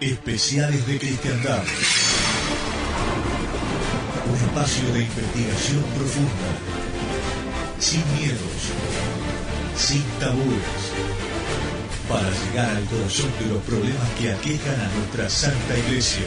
Especiales de Cristiandad. Un espacio de investigación profunda, sin miedos, sin tabúes, para llegar al corazón de los problemas que aquejan a nuestra Santa Iglesia.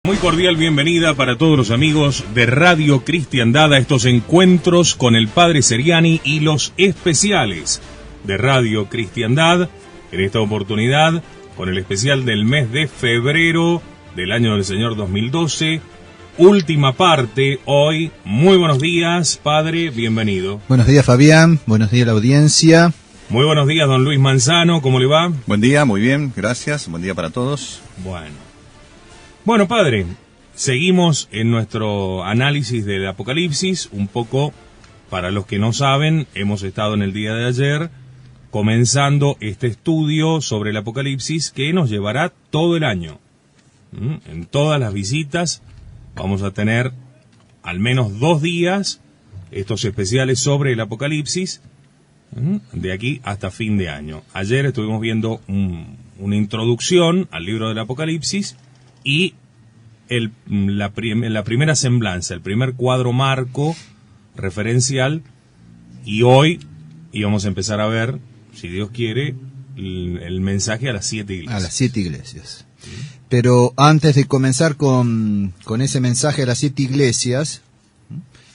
Muy cordial bienvenida para todos los amigos de Radio Cristiandad a estos encuentros con el Padre Seriani y los especiales de Radio Cristiandad. En esta oportunidad, con el especial del mes de febrero del año del Señor 2012. Última parte hoy. Muy buenos días, Padre, bienvenido. Buenos días, Fabián. Buenos días a la audiencia. Muy buenos días, don Luis Manzano. ¿Cómo le va? Buen día, muy bien, gracias. Buen día para todos. Bueno, Padre, seguimos en nuestro análisis del Apocalipsis. Un poco, para los que no saben, hemos estado en el día de ayer comenzando este estudio sobre el Apocalipsis que nos llevará todo el año. En todas las visitas vamos a tener al menos 2 días estos especiales sobre el Apocalipsis, de aquí hasta fin de año. Ayer estuvimos viendo una introducción al libro del Apocalipsis y la primera semblanza, el primer cuadro marco referencial, y hoy íbamos a empezar a ver, si Dios quiere, el mensaje a las 7 iglesias. A las 7 iglesias. Pero antes de comenzar con ese mensaje a las 7 iglesias,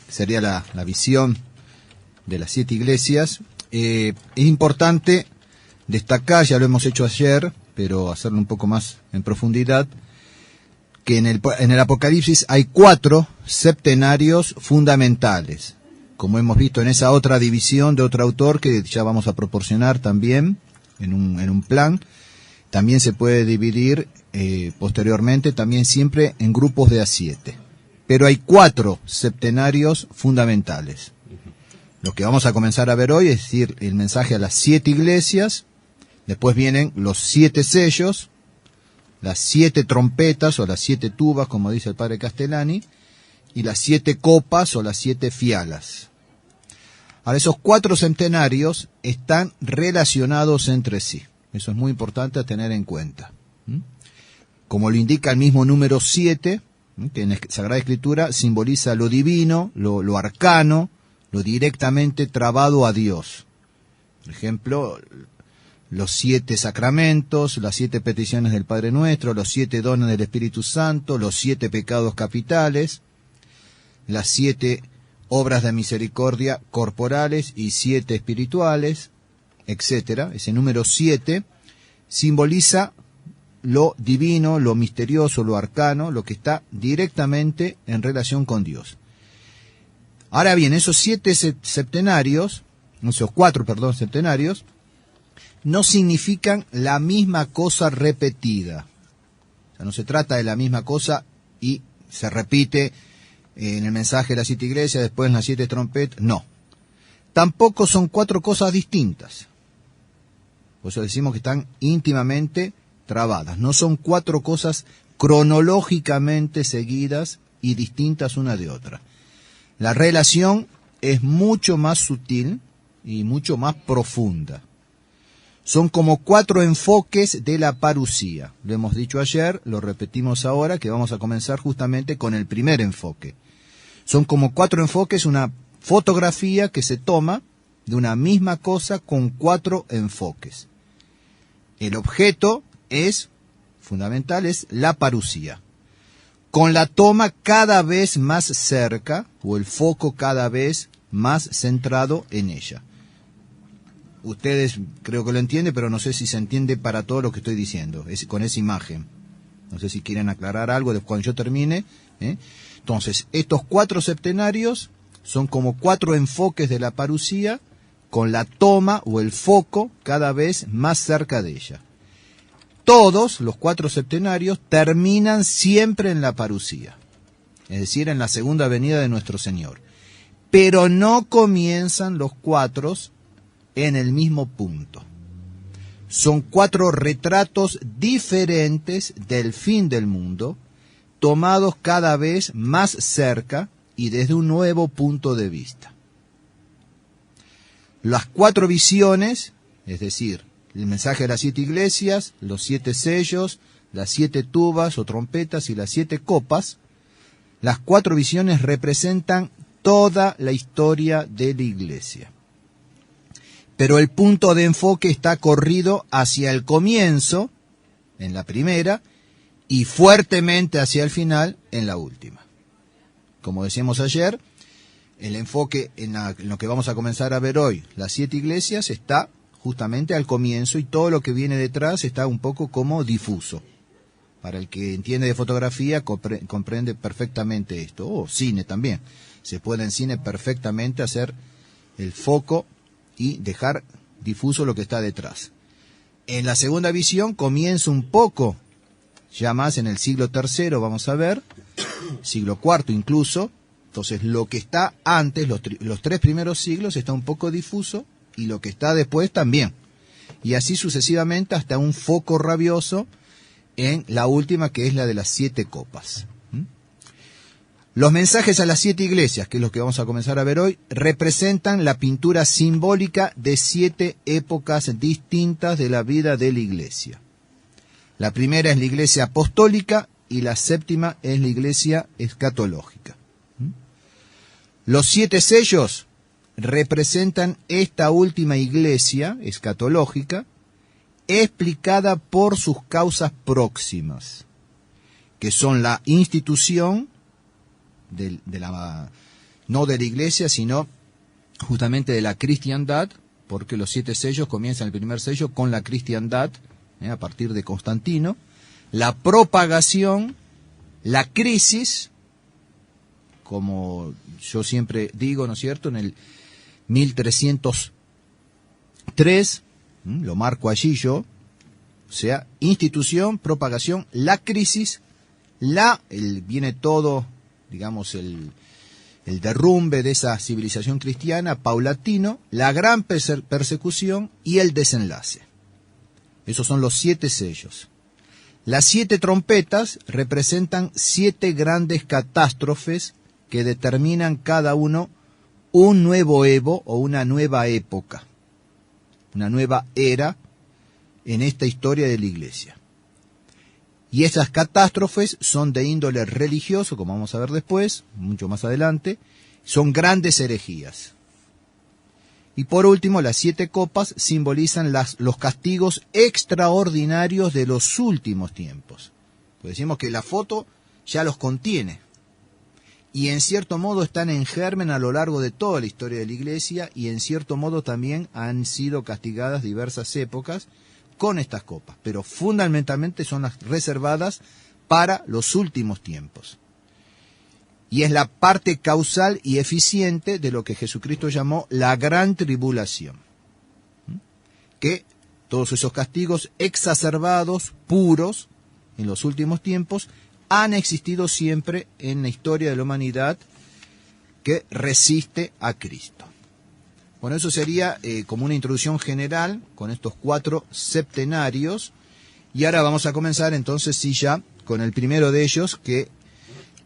que sería la visión de las 7 iglesias, es importante destacar, ya lo hemos hecho ayer, pero hacerlo un poco más en profundidad, que en el Apocalipsis hay 4 septenarios fundamentales, como hemos visto en esa otra división de otro autor que ya vamos a proporcionar también en un plan. También se puede dividir posteriormente, también siempre en grupos de A7. Pero hay 4 septenarios fundamentales. Lo que vamos a comenzar a ver hoy es decir, el mensaje a las 7 iglesias, después vienen los 7 sellos, las 7 trompetas o las 7 tubas, como dice el padre Castellani, y las 7 copas o las 7 fialas. Ahora, esos 4 septenarios están relacionados entre sí. Eso es muy importante a tener en cuenta. Como lo indica el mismo número 7, que en la Sagrada Escritura simboliza lo divino, lo arcano, lo directamente trabado a Dios. Por ejemplo, los 7 sacramentos, las 7 peticiones del Padre Nuestro, los 7 dones del Espíritu Santo, los 7 pecados capitales, las 7 obras de misericordia corporales y 7 espirituales, etcétera. Ese número 7 simboliza lo divino, lo misterioso, lo arcano, lo que está directamente en relación con Dios. Ahora bien, esos 4 septenarios, no significan la misma cosa repetida. O sea, no se trata de la misma cosa y se repite en el mensaje de las 7 iglesias, después en las 7 trompetas. No. Tampoco son 4 cosas distintas. Por eso decimos que están íntimamente trabadas. No son 4 cosas cronológicamente seguidas y distintas una de otra. La relación es mucho más sutil y mucho más profunda. Son como 4 enfoques de la parusía. Lo hemos dicho ayer, lo repetimos ahora, que vamos a comenzar justamente con el primer enfoque. Son como 4 enfoques, una fotografía que se toma de una misma cosa con 4 enfoques. El objeto fundamental es la parusía, con la toma cada vez más cerca, o el foco cada vez más centrado en ella. Ustedes creo que lo entienden, pero no sé si se entiende para todo lo que estoy diciendo, con esa imagen. No sé si quieren aclarar algo cuando yo termine. Entonces, estos 4 septenarios son como 4 enfoques de la parusía, con la toma o el foco cada vez más cerca de ella. Todos los 4 septenarios terminan siempre en la parusía, es decir, en la segunda venida de nuestro Señor. Pero no comienzan los 4 en el mismo punto. Son 4 retratos diferentes del fin del mundo, tomados cada vez más cerca y desde un nuevo punto de vista. Las 4 visiones, es decir, el mensaje de las 7 iglesias, los 7 sellos, las 7 tubas o trompetas y las 7 copas, las 4 visiones representan toda la historia de la iglesia. Pero el punto de enfoque está corrido hacia el comienzo, en la primera, y fuertemente hacia el final, en la última. Como decíamos ayer, el enfoque en lo que vamos a comenzar a ver hoy, las 7 iglesias, está justamente al comienzo y todo lo que viene detrás está un poco como difuso. Para el que entiende de fotografía comprende perfectamente esto, o cine también. Se puede en cine perfectamente hacer el foco y dejar difuso lo que está detrás. En la segunda visión comienza un poco, ya más en el siglo III, vamos a ver, siglo IV incluso. Entonces lo que está antes, los 3 primeros siglos, está un poco difuso, y lo que está después también. Y así sucesivamente hasta un foco rabioso en la última, que es la de las 7 copas. Los mensajes a las 7 iglesias, que es lo que vamos a comenzar a ver hoy, representan la pintura simbólica de 7 épocas distintas de la vida de la iglesia. La primera es la iglesia apostólica y la séptima es la iglesia escatológica. Los 7 sellos representan esta última iglesia escatológica, explicada por sus causas próximas, que son la institución no de la iglesia, sino justamente de la cristiandad, porque los 7 sellos comienzan el primer sello con la cristiandad, a partir de Constantino, la propagación, la crisis, como yo siempre digo, ¿no es cierto?, en el 1303, lo marco allí yo, o sea, institución, propagación, la crisis, viene todo, digamos, el derrumbe de esa civilización cristiana paulatino, la gran persecución y el desenlace. Esos son los 7 sellos. Las 7 trompetas representan 7 grandes catástrofes que determinan cada uno un nuevo Evo o una nueva época, una nueva era en esta historia de la iglesia. Y esas catástrofes son de índole religioso, como vamos a ver después, mucho más adelante, son grandes herejías. Y por último, las 7 copas simbolizan los castigos extraordinarios de los últimos tiempos. Pues decimos que la foto ya los contiene. Y en cierto modo están en germen a lo largo de toda la historia de la iglesia, y en cierto modo también han sido castigadas diversas épocas con estas copas, pero fundamentalmente son las reservadas para los últimos tiempos. Y es la parte causal y eficiente de lo que Jesucristo llamó la gran tribulación. Que todos esos castigos exacerbados, puros, en los últimos tiempos, han existido siempre en la historia de la humanidad que resiste a Cristo. Bueno, eso sería como una introducción general con estos 4 septenarios. Y ahora vamos a comenzar entonces sí ya con el primero de ellos, que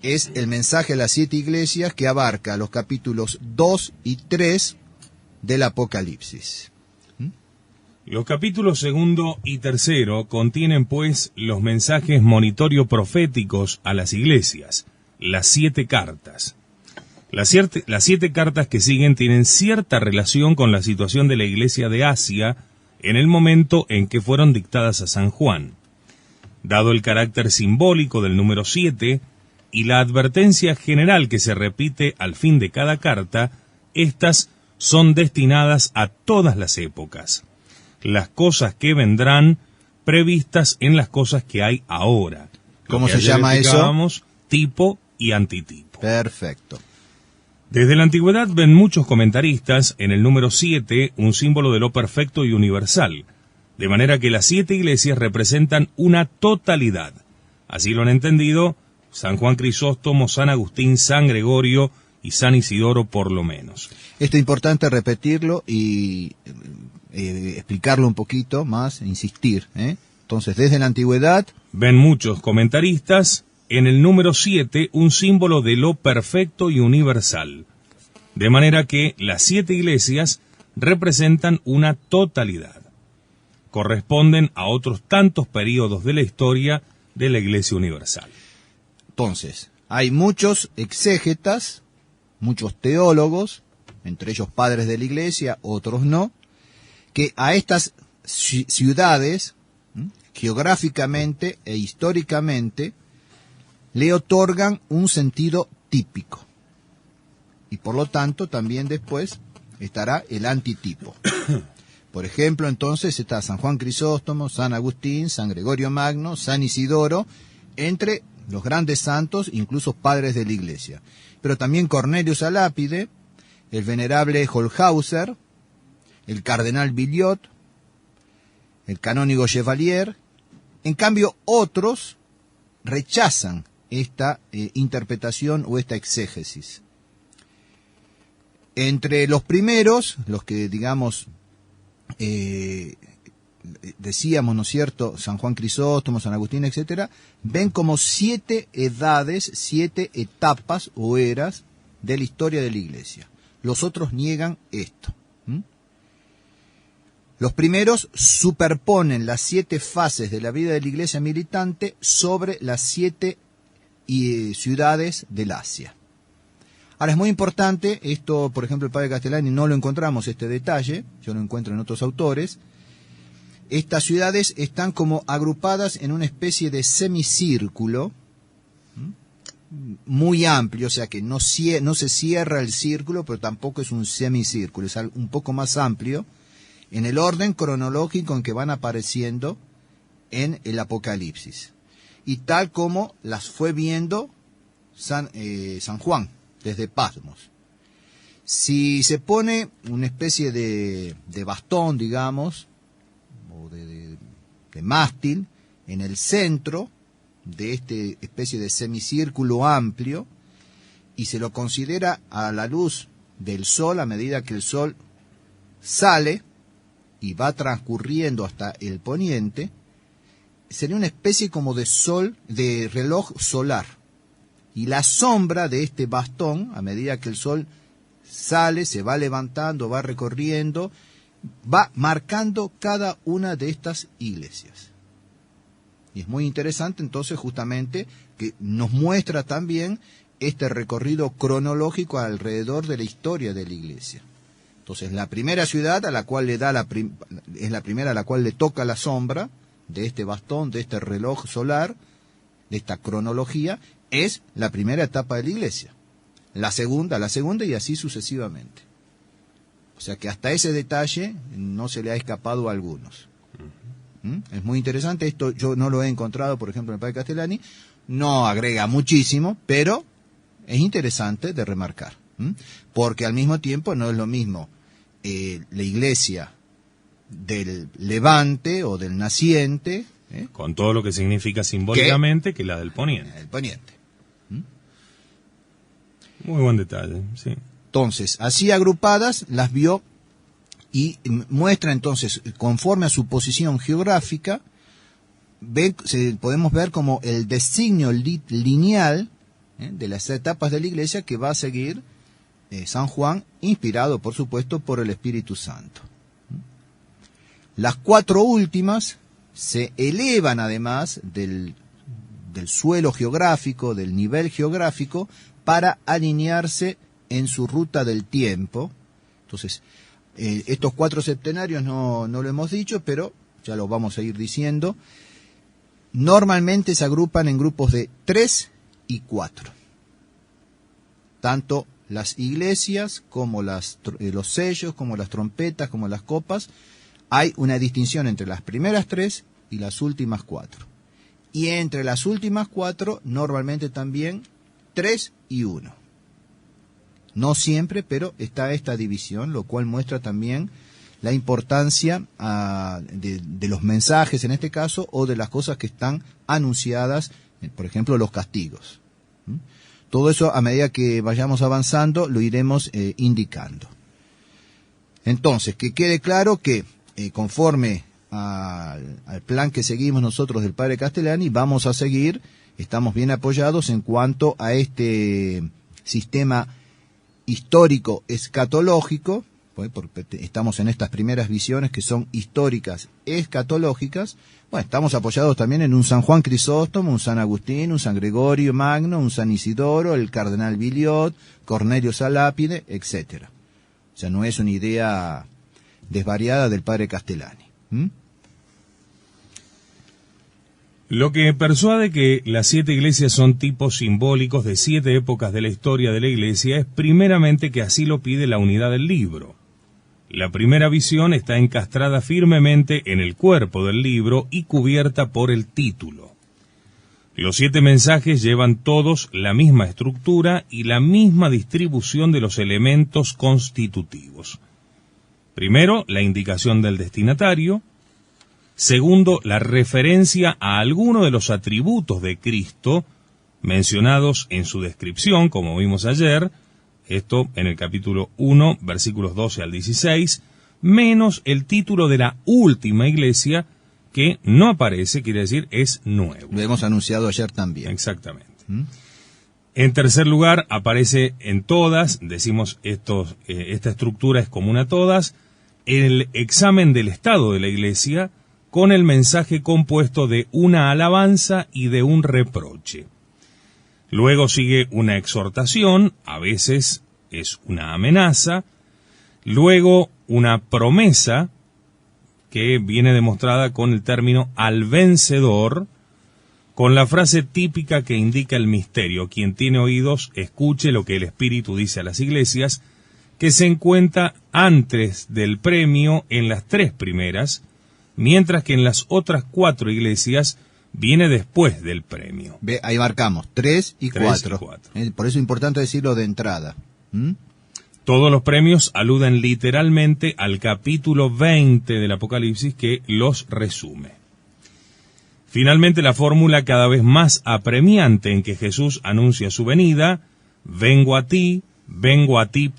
es el mensaje a las 7 iglesias, que abarca los capítulos 2 y 3 del Apocalipsis. Los capítulos 2 y 3 contienen pues los mensajes monitorio proféticos a las iglesias, las 7 cartas. Las 7 cartas que siguen tienen cierta relación con la situación de la Iglesia de Asia en el momento en que fueron dictadas a San Juan. Dado el carácter simbólico del número 7 y la advertencia general que se repite al fin de cada carta, estas son destinadas a todas las épocas. Las cosas que vendrán previstas en las cosas que hay ahora. ¿Cómo se llama eso? Tipo y antitipo. Perfecto. Desde la antigüedad ven muchos comentaristas en el número 7 un símbolo de lo perfecto y universal, de manera que las 7 iglesias representan una totalidad. Así lo han entendido San Juan Crisóstomo, San Agustín, San Gregorio y San Isidoro por lo menos. Esto es importante repetirlo y explicarlo un poquito más, insistir. Entonces, desde la antigüedad ven muchos comentaristas en el número 7 un símbolo de lo perfecto y universal, de manera que las 7 iglesias representan una totalidad. Corresponden a otros tantos períodos de la historia de la Iglesia Universal. Entonces, hay muchos exégetas, muchos teólogos, entre ellos padres de la Iglesia, otros no, que a estas ciudades, geográficamente e históricamente, le otorgan un sentido típico. Y por lo tanto, también después estará el antitipo. Por ejemplo, entonces está San Juan Crisóstomo, San Agustín, San Gregorio Magno, San Isidoro, entre los grandes santos, incluso padres de la Iglesia. Pero también Cornelius a Lápide, el venerable Holhauser, el cardenal Billiot, el canónigo Chevalier. En cambio, otros rechazan esta interpretación o esta exégesis. Entre los primeros, los que digamos decíamos, ¿no es cierto?, San Juan Crisóstomo, San Agustín, etcétera, ven como 7 edades, 7 etapas o eras de la historia de la Iglesia. Los otros niegan esto. Los primeros superponen las 7 fases de la vida de la Iglesia militante sobre las 7 ciudades del Asia. Ahora, es muy importante, esto, por ejemplo, el padre Castellani no lo encontramos, este detalle, yo lo encuentro en otros autores. Estas ciudades están como agrupadas en una especie de semicírculo, muy amplio, o sea que no se cierra el círculo, pero tampoco es un semicírculo, es un poco más amplio, en el orden cronológico en que van apareciendo en el Apocalipsis. Y tal como las fue viendo San Juan, desde Patmos. Si se pone una especie de bastón, digamos, o de mástil, en el centro de esta especie de semicírculo amplio, y se lo considera a la luz del sol, a medida que el sol sale y va transcurriendo hasta el poniente, sería una especie como de reloj solar. Y la sombra de este bastón, a medida que el sol sale, se va levantando, va recorriendo, va marcando cada una de estas iglesias. Y es muy interesante entonces justamente que nos muestra también este recorrido cronológico alrededor de la historia de la iglesia. Entonces la primera ciudad a la cual es la primera a la cual le toca la sombra de este bastón, de este reloj solar, de esta cronología, es la primera etapa de la iglesia. La segunda y así sucesivamente. O sea que hasta ese detalle no se le ha escapado a algunos. Es muy interesante, esto yo no lo he encontrado, por ejemplo, en el padre Castellani, no agrega muchísimo, pero es interesante de remarcar, porque al mismo tiempo no es lo mismo la iglesia del levante o del naciente, con todo lo que significa simbólicamente, que la del poniente. El poniente. Muy buen detalle, sí. Entonces, así agrupadas, las vio y muestra entonces, conforme a su posición geográfica, podemos ver como el designio lineal de las etapas de la iglesia que va a seguir San Juan, inspirado, por supuesto, por el Espíritu Santo. Las 4 últimas se elevan además del suelo geográfico, del nivel geográfico, para alinearse en su ruta del tiempo. Entonces, estos 4 septenarios no lo hemos dicho, pero ya lo vamos a ir diciendo. Normalmente se agrupan en grupos de 3 y 4. Tanto las iglesias como los sellos, como las trompetas, como las copas, hay una distinción entre las primeras 3 y las últimas 4. Y entre las últimas 4, normalmente también 3 y 1. No siempre, pero está esta división, lo cual muestra también la importancia de los mensajes en este caso, o de las cosas que están anunciadas, por ejemplo, los castigos. Todo eso, a medida que vayamos avanzando, lo iremos indicando. Entonces, que quede claro que conforme al plan que seguimos nosotros del Padre Castellani, vamos a seguir, estamos bien apoyados en cuanto a este sistema histórico escatológico, porque estamos en estas primeras visiones que son históricas escatológicas. Bueno, estamos apoyados también en un San Juan Crisóstomo, un San Agustín, un San Gregorio Magno, un San Isidoro, el Cardenal Biliot, Cornelio Salápide, etcétera. O sea, no es una idea desvariada del Padre Castellani. Lo que persuade que las 7 iglesias son tipos simbólicos de 7 épocas de la historia de la iglesia es primeramente que así lo pide la unidad del libro. La primera visión está encastrada firmemente en el cuerpo del libro y cubierta por el título. Los 7 mensajes llevan todos la misma estructura y la misma distribución de los elementos constitutivos. Primero, la indicación del destinatario. Segundo, la referencia a alguno de los atributos de Cristo mencionados en su descripción, como vimos ayer, esto en el capítulo 1, versículos 12 al 16, menos el título de la última iglesia, que no aparece, quiere decir, es nuevo. Lo hemos anunciado ayer también. Exactamente. En tercer lugar, aparece en todas, decimos esta estructura es común a todas, el examen del estado de la iglesia, con el mensaje compuesto de una alabanza y de un reproche. Luego sigue una exhortación, a veces es una amenaza, luego una promesa, que viene demostrada con el término al vencedor, con la frase típica que indica el misterio: quien tiene oídos, escuche lo que el Espíritu dice a las iglesias, que se encuentra antes del premio en las 3 primeras, mientras que en las otras 4 iglesias viene después del premio. Ve, ahí marcamos, 3 y 4. Por eso es importante decirlo de entrada. Todos los premios aluden literalmente al capítulo 20 del Apocalipsis, que los resume. Finalmente, la fórmula cada vez más apremiante en que Jesús anuncia su venida: vengo a ti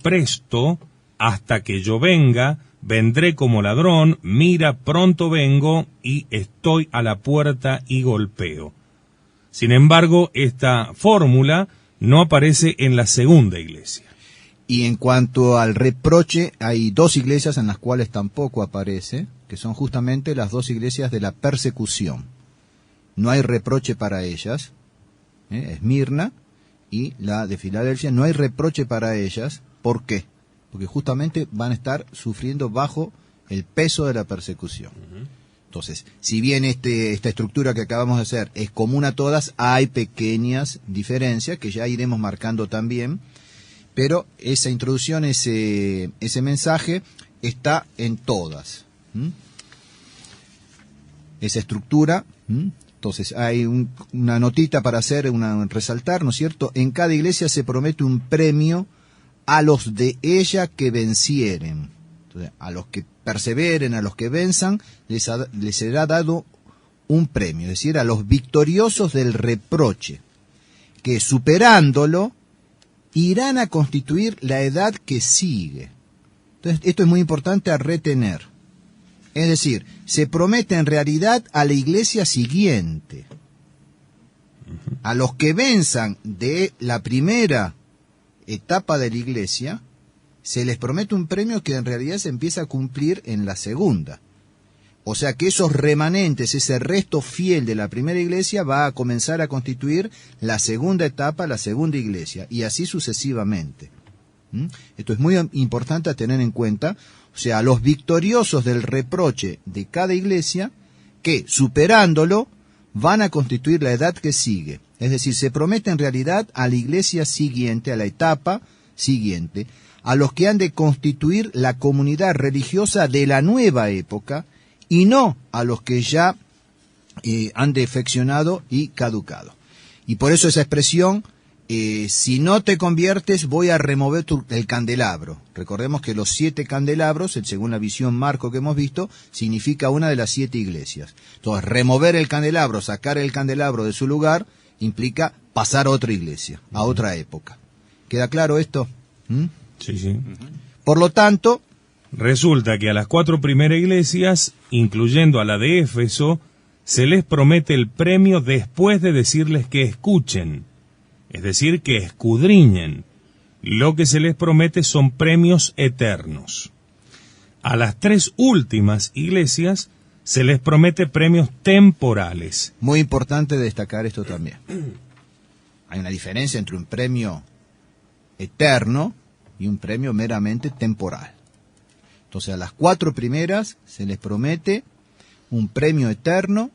presto, hasta que yo venga, vendré como ladrón, mira, pronto vengo y estoy a la puerta y golpeo. Sin embargo, esta fórmula no aparece en la segunda iglesia. Y en cuanto al reproche, hay 2 iglesias en las cuales tampoco aparece, que son justamente las 2 iglesias de la persecución. No hay reproche para ellas, Esmirna y la de Filadelfia, no hay reproche para ellas. ¿Por qué? Porque justamente van a estar sufriendo bajo el peso de la persecución. Entonces, si bien esta estructura que acabamos de hacer es común a todas, hay pequeñas diferencias que ya iremos marcando también, pero esa introducción, ese mensaje está en todas. Esa estructura. Entonces, hay una notita para hacer, resaltar, ¿no es cierto? En cada iglesia se promete un premio a los de ella que vencieren. Entonces, a los que perseveren, a los que venzan, les será dado un premio, es decir, a los victoriosos del reproche, que superándolo irán a constituir la edad que sigue. Entonces, esto es muy importante a retener. Es decir, se promete en realidad a la iglesia siguiente. A los que venzan de la primera etapa de la iglesia, se les promete un premio que en realidad se empieza a cumplir en la segunda. O sea que esos remanentes, ese resto fiel de la primera iglesia va a comenzar a constituir la segunda etapa, la segunda iglesia, y así sucesivamente. Esto es muy importante a tener en cuenta, o sea, los victoriosos del reproche de cada iglesia, que superándolo van a constituir la edad que sigue. Es decir, se promete en realidad a la iglesia siguiente, a la etapa siguiente, a los que han de constituir la comunidad religiosa de la nueva época, y no a los que ya han defeccionado y caducado. Y por eso esa expresión, si no te conviertes, voy a remover el candelabro. Recordemos que los 7 candelabros, según la visión marco que hemos visto, significa una de las 7 iglesias. Entonces, remover el candelabro, sacar el candelabro de su lugar, implica pasar a otra iglesia, a otra época. ¿Queda claro esto? Sí, sí. Por lo tanto, resulta que a las 4 primeras iglesias, incluyendo a la de Éfeso, se les promete el premio después de decirles que escuchen, es decir, que escudriñen. Lo que se les promete son premios eternos. A las 3 últimas iglesias se les promete premios temporales. Muy importante destacar esto también. Hay una diferencia entre un premio eterno y un premio meramente temporal. Entonces, a las 4 primeras se les promete un premio eterno,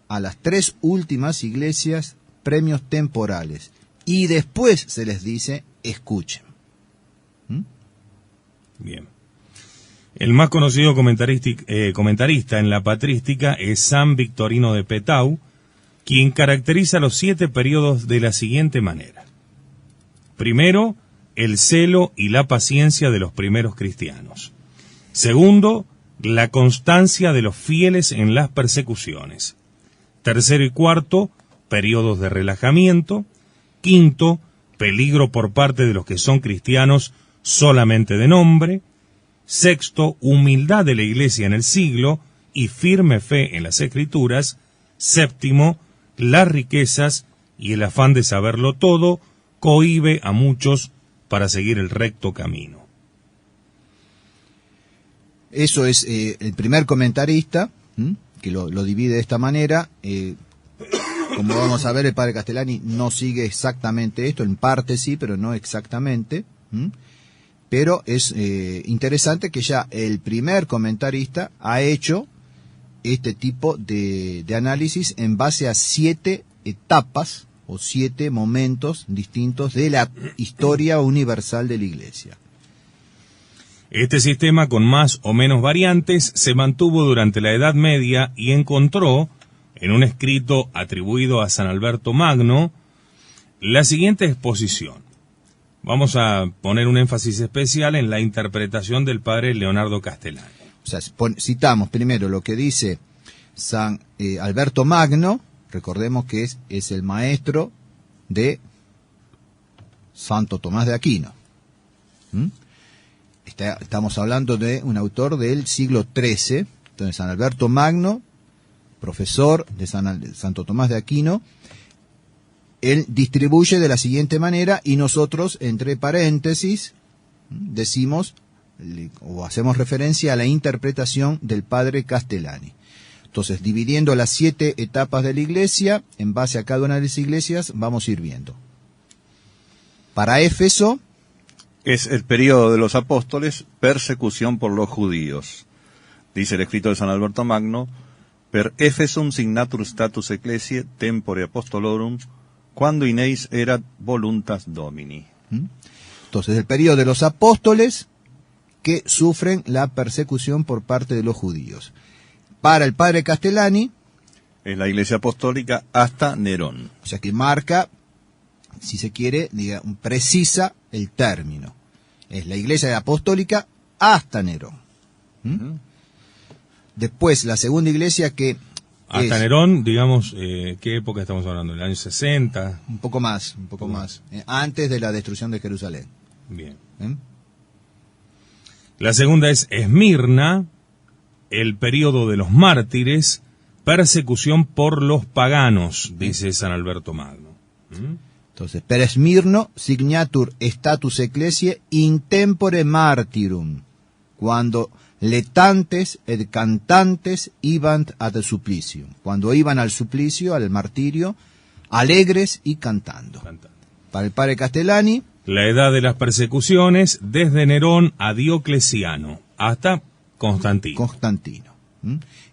a las 3 últimas iglesias premios temporales, y después se les dice escuchen. Bien. El más conocido comentarista en la patrística es San Victorino de Petau, quien caracteriza los 7 periodos de la siguiente manera. Primero, el celo y la paciencia de los primeros cristianos. Segundo, la constancia de los fieles en las persecuciones. Tercero y cuarto, periodos de relajamiento. Quinto, peligro por parte de los que son cristianos solamente de nombre. Sexto, humildad de la iglesia en el siglo y firme fe en las escrituras. Séptimo, las riquezas y el afán de saberlo todo cohíbe a muchos para seguir el recto camino. Eso es el primer comentarista, que lo divide de esta manera. Como vamos a ver, el padre Castellani no sigue exactamente esto, en parte sí, pero no exactamente. Pero es interesante que ya el primer comentarista ha hecho este tipo de análisis en base a 7 etapas o 7 momentos distintos de la historia universal de la Iglesia. Este sistema, con más o menos variantes, se mantuvo durante la Edad Media y encontró, en un escrito atribuido a San Alberto Magno, la siguiente exposición. Vamos a poner un énfasis especial en la interpretación del padre Leonardo Castellani. O sea, citamos primero lo que dice San Alberto Magno. Recordemos que es el maestro de Santo Tomás de Aquino. Estamos hablando de un autor del siglo XIII. Entonces, San Alberto Magno, profesor de Santo Tomás de Aquino, él distribuye de la siguiente manera, y nosotros, entre paréntesis, decimos o hacemos referencia a la interpretación del padre Castellani. Entonces, dividiendo las 7 etapas de la iglesia, en base a cada una de las iglesias, vamos a ir viendo. Para Éfeso, es el periodo de los apóstoles, persecución por los judíos. Dice el escrito de San Alberto Magno: per Ephesum signatur status ecclesiae tempore apostolorum, quando in eis erat voluntas Domini. Entonces, el periodo de los apóstoles que sufren la persecución por parte de los judíos. Para el padre Castellani, es la iglesia apostólica hasta Nerón. O sea que marca, si se quiere, precisa el término. Es la iglesia apostólica hasta Nerón. Después, la segunda iglesia que hasta Nerón, digamos, ¿qué época estamos hablando? ¿El año 60? Un poco más. Antes de la destrucción de Jerusalén. Bien. La segunda es Esmirna, el periodo de los mártires, persecución por los paganos, dice San Alberto Magno. Entonces, per Esmirno signatur status ecclesiae in tempore martyrum, cuando letantes et cantantes iban ad supplicium, cuando iban al suplicio, al martirio, alegres y cantando. Para el padre Castellani, La edad de las persecuciones desde Nerón a Diocleciano hasta Constantino. Constantino.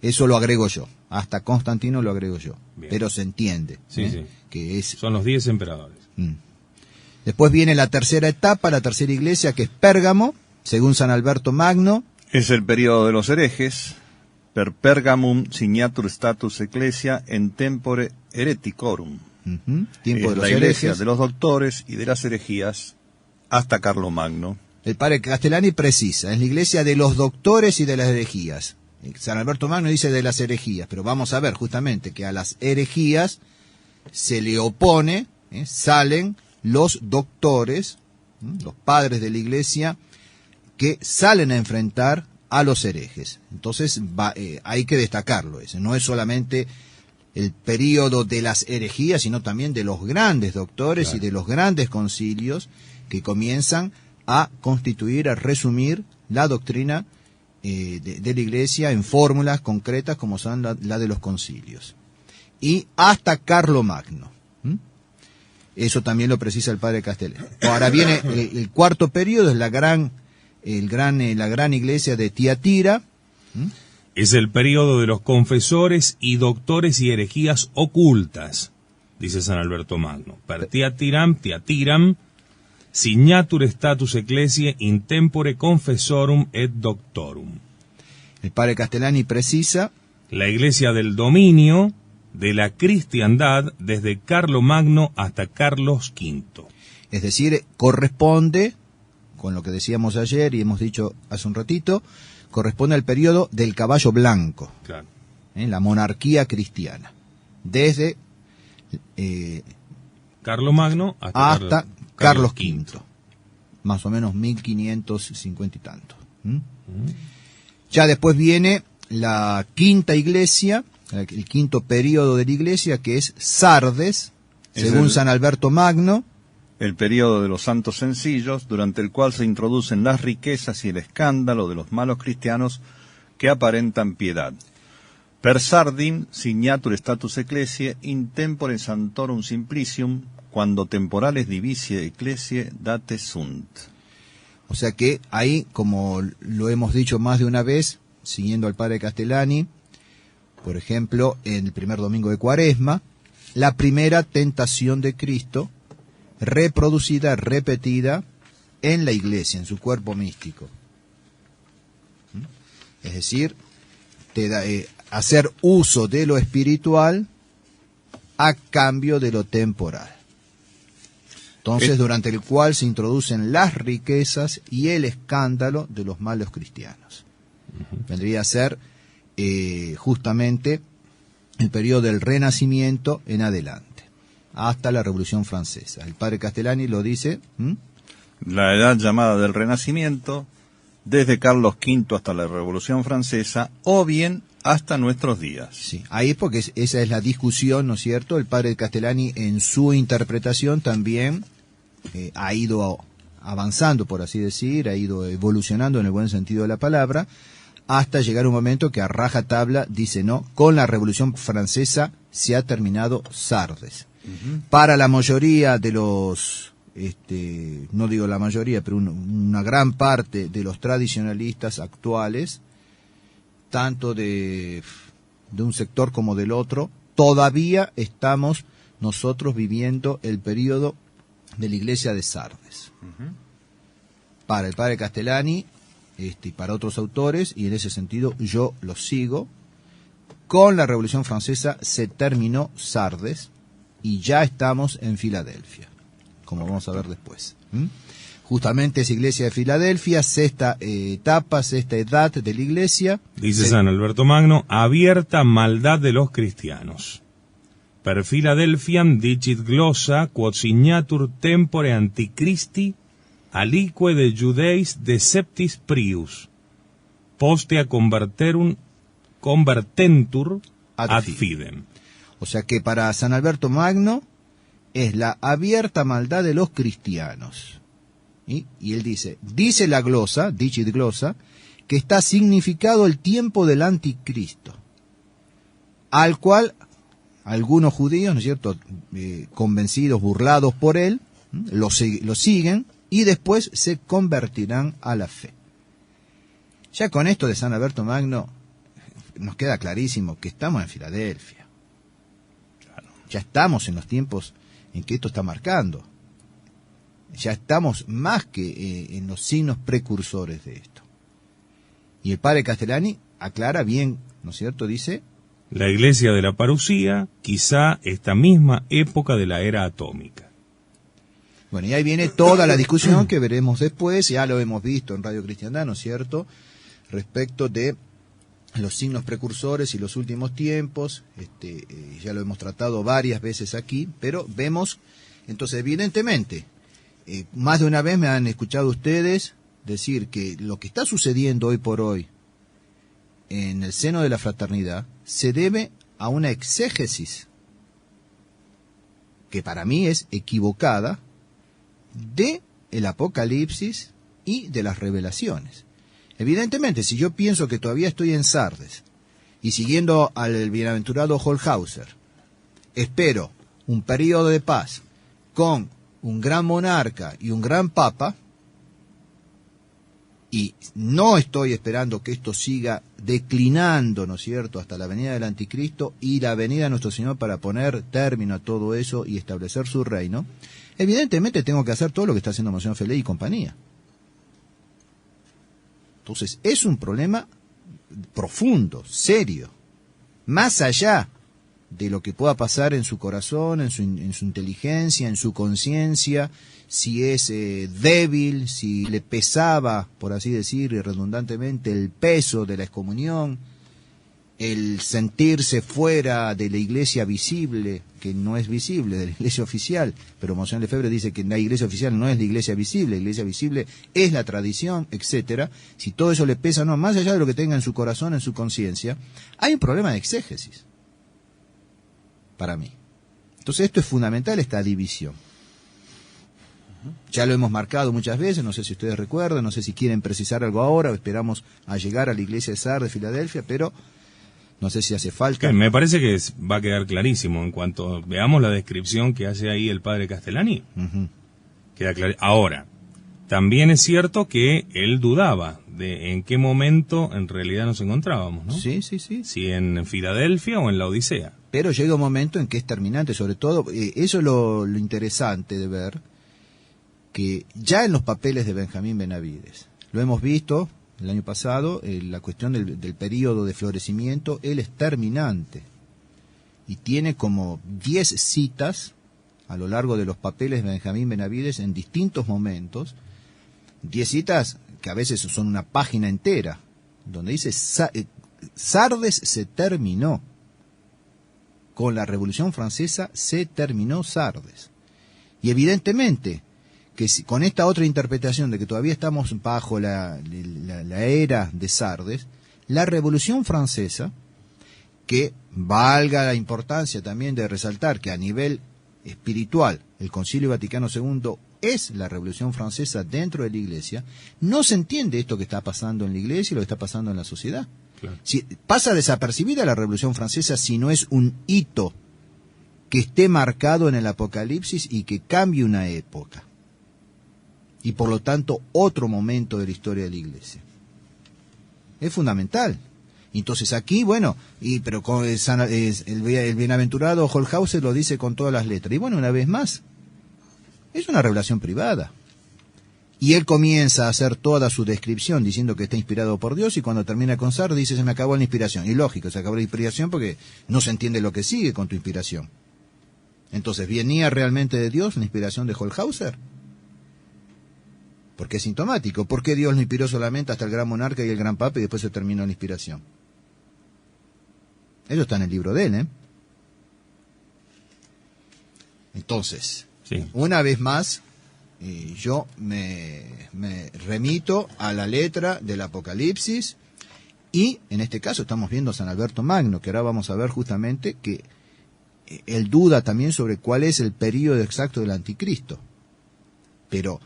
Eso lo agrego yo. Hasta Constantino lo agrego yo. Bien. Pero se entiende. Sí, sí. Que es... Son los 10 emperadores. Después viene la tercera etapa, la tercera iglesia, que es Pérgamo, según San Alberto Magno. Es el periodo de los herejes, per Pergamum signatur status ecclesia en tempore hereticorum. Tiempo de Es los la iglesia herejes. de los doctores y de las herejías hasta Carlomagno. El padre Castellani precisa, es la iglesia de los doctores y de las herejías. San Alberto Magno dice de las herejías, pero vamos a ver justamente que a las herejías se le opone, salen los doctores, los padres de la iglesia, que salen a enfrentar a los herejes. Entonces hay que destacarlo, ese no es solamente el período de las herejías, sino también de los grandes doctores, claro, y de los grandes concilios que comienzan a constituir, a resumir la doctrina de la iglesia en fórmulas concretas como son la de los concilios. Y hasta Carlomagno. Eso también lo precisa el padre Castellani. Ahora viene el cuarto periodo, es la gran iglesia de Tiatira. Es el periodo de los confesores y doctores y herejías ocultas, dice San Alberto Magno. Per Tiatiram, signatur status ecclesiae in tempore confessorum et doctorum. El padre Castellani precisa: la iglesia del dominio de la cristiandad desde Carlomagno hasta Carlos V. Es decir, corresponde, con lo que decíamos ayer y hemos dicho hace un ratito, corresponde al periodo del caballo blanco, claro, la monarquía cristiana, desde Carlomagno hasta Carlos V, más o menos 1550 y tanto. Ya después viene la quinta iglesia, el quinto periodo de la iglesia, que es Sardes, según San Alberto Magno. El periodo de los santos sencillos, durante el cual se introducen las riquezas y el escándalo de los malos cristianos que aparentan piedad. Per Sardim signatur status ecclesiae in tempore santorum simplicium, cuando temporales divisiae ecclesiae date sunt. O sea que ahí, como lo hemos dicho más de una vez, siguiendo al padre Castellani, por ejemplo, en el primer domingo de Cuaresma, la primera tentación de Cristo, reproducida, repetida en la iglesia, en su cuerpo místico. Es decir, hacer uso de lo espiritual a cambio de lo temporal. Entonces, durante el cual se introducen las riquezas y el escándalo de los malos cristianos. Vendría a ser justamente el periodo del Renacimiento en adelante, hasta la Revolución Francesa. El padre Castellani lo dice. La edad llamada del Renacimiento, desde Carlos V hasta la Revolución Francesa, o bien hasta nuestros días. Sí, ahí porque esa es la discusión, ¿no es cierto? El padre Castellani en su interpretación también ha ido avanzando, por así decir, ha ido evolucionando en el buen sentido de la palabra, hasta llegar un momento que a rajatabla dice: no, con la Revolución Francesa se ha terminado Sardes. Para la mayoría de los, no digo la mayoría, pero una gran parte de los tradicionalistas actuales, tanto de un sector como del otro, todavía estamos nosotros viviendo el periodo de la iglesia de Sardes. Para el padre Castellani y para otros autores, y en ese sentido yo lo sigo, con la Revolución Francesa se terminó Sardes y ya estamos en Filadelfia, como vamos a ver después. Justamente esa iglesia de Filadelfia, sexta etapa, sexta edad de la iglesia. Dice San Alberto Magno: abierta maldad de los cristianos. Per Philadelphiam dicit glossa quod signatur tempore antichristi alique de Judeis deceptis prius postea convertentur ad fidem. O sea que para San Alberto Magno es la abierta maldad de los cristianos. Y él dice la glosa, dicit glosa, que está significado el tiempo del anticristo, al cual algunos judíos, ¿no es cierto?, convencidos, burlados por él, lo siguen y después se convertirán a la fe. Ya con esto de San Alberto Magno nos queda clarísimo que estamos en Filadelfia. Ya estamos en los tiempos en que esto está marcando. Ya estamos más que en los signos precursores de esto. Y el padre Castellani aclara bien, ¿no es cierto? Dice: la iglesia de la parucía, quizá esta misma época de la era atómica. Bueno, y ahí viene toda la discusión que veremos después, ya lo hemos visto en Radio Cristiandad, ¿no es cierto?, respecto de los signos precursores y los últimos tiempos. Ya lo hemos tratado varias veces aquí, pero vemos, entonces, evidentemente, más de una vez me han escuchado ustedes decir que lo que está sucediendo hoy por hoy en el seno de la fraternidad se debe a una exégesis que para mí es equivocada de el Apocalipsis y de las revelaciones. Evidentemente, si yo pienso que todavía estoy en Sardes y siguiendo al bienaventurado Holshauser, espero un periodo de paz con un gran monarca y un gran papa, y no estoy esperando que esto siga declinando, ¿no es cierto?, hasta la venida del anticristo y la venida de nuestro Señor para poner término a todo eso y establecer su reino, evidentemente tengo que hacer todo lo que está haciendo Monseñor Feley y compañía. Entonces, es un problema profundo, serio, más allá de lo que pueda pasar en su corazón, en su inteligencia, en su conciencia, si es débil, si le pesaba, por así decir, redundantemente, el peso de la excomunión, el sentirse fuera de la iglesia visible, que no es visible, de la iglesia oficial, pero Monseñor Lefebvre dice que la iglesia oficial no es la iglesia visible es la tradición, etcétera. Si todo eso le pesa, no, más allá de lo que tenga en su corazón, en su conciencia, hay un problema de exégesis, para mí. Entonces esto es fundamental, esta división. Ya lo hemos marcado muchas veces, no sé si ustedes recuerdan, no sé si quieren precisar algo ahora, o esperamos a llegar a la iglesia de Sardes, Filadelfia, pero no sé si hace falta. Me parece que va a quedar clarísimo en cuanto veamos la descripción que hace ahí el padre Castellani. Queda claro. Ahora, también es cierto que él dudaba de en qué momento en realidad nos encontrábamos, ¿no? Sí. Si en Filadelfia o en la Odisea. Pero llega un momento en que es terminante, sobre todo, eso es lo interesante de ver, que ya en los papeles de Benjamín Benavides, lo hemos visto el año pasado, la cuestión del periodo de florecimiento, él es terminante, y tiene como 10 citas a lo largo de los papeles de Benjamín Benavides en distintos momentos, 10 citas que a veces son una página entera, donde dice Sardes se terminó. Con la Revolución Francesa se terminó Sardes. Y evidentemente que con esta otra interpretación de que todavía estamos bajo la era de Sardes, la Revolución Francesa, que valga la importancia también de resaltar que a nivel espiritual el Concilio Vaticano II es la Revolución Francesa dentro de la Iglesia, no se entiende esto que está pasando en la Iglesia y lo que está pasando en la sociedad. Claro. Si pasa desapercibida la Revolución Francesa si no es un hito que esté marcado en el Apocalipsis y que cambie una época. Y por lo tanto otro momento de la historia de la Iglesia. Es fundamental. Entonces aquí, bueno, pero con el bienaventurado Holshauser lo dice con todas las letras. Y bueno, una vez más, es una revelación privada. Y él comienza a hacer toda su descripción diciendo que está inspirado por Dios, y cuando termina con Sardes dice: se me acabó la inspiración. Y lógico, se acabó la inspiración porque no se entiende lo que sigue con tu inspiración. Entonces, ¿venía realmente de Dios la inspiración de Holshauser? Porque es sintomático. ¿Por qué Dios lo inspiró solamente hasta el gran monarca y el gran papa y después se terminó la inspiración? Eso está en el libro de él, ¿eh? Entonces, sí. Una vez más, yo me remito a la letra del Apocalipsis, y en este caso estamos viendo a San Alberto Magno, que ahora vamos a ver justamente que él duda también sobre cuál es el período exacto del anticristo. Pero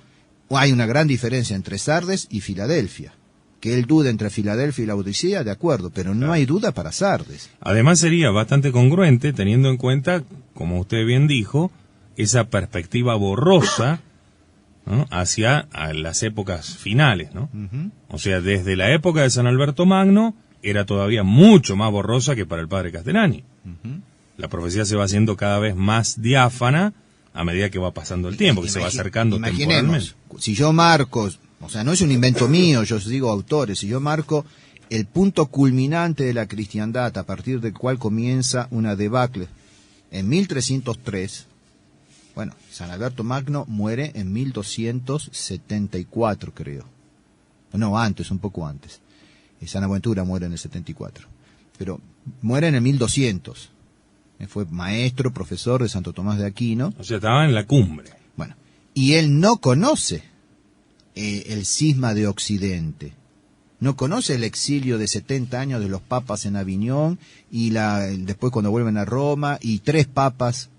hay una gran diferencia entre Sardes y Filadelfia. Que él duda entre Filadelfia y la Odisea, de acuerdo, pero no hay duda para Sardes. Además sería bastante congruente teniendo en cuenta, como usted bien dijo, esa perspectiva borrosa, ¿no?, hacia las épocas finales, ¿no? O sea, desde la época de San Alberto Magno era todavía mucho más borrosa que para el padre Castellani. La profecía se va haciendo cada vez más diáfana a medida que va pasando el tiempo, que se va acercando temporalmente. Si yo marco, o sea, no es un invento mío, yo digo autores, si yo marco el punto culminante de la cristiandad a partir del cual comienza una debacle en 1303, bueno, San Alberto Magno muere en 1274, creo. No, antes, un poco antes. San Aventura muere en el 74. Pero muere en el 1200. Fue maestro, profesor de Santo Tomás de Aquino. O sea, estaba en la cumbre. Bueno, y él no conoce el cisma de Occidente. No conoce el exilio de 70 años de los papas en Aviñón y después cuando vuelven a Roma y 3 papas,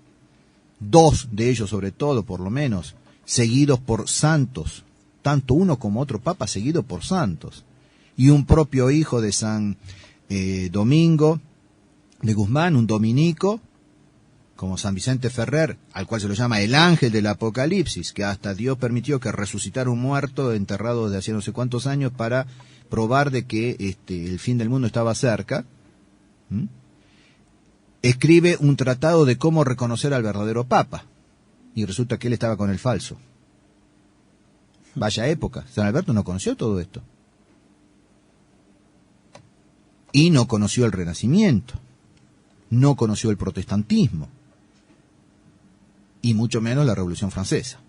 2 de ellos sobre todo, por lo menos, seguidos por santos, tanto uno como otro papa seguido por santos, y un propio hijo de San Domingo de Guzmán, un dominico, como San Vicente Ferrer, al cual se lo llama el ángel del Apocalipsis, que hasta Dios permitió que resucitara un muerto enterrado desde hacía no sé cuántos años para probar de que el fin del mundo estaba cerca. Escribe un tratado de cómo reconocer al verdadero papa, y resulta que él estaba con el falso. Vaya época, San Alberto no conoció todo esto. Y no conoció el Renacimiento, no conoció el protestantismo, y mucho menos la Revolución Francesa.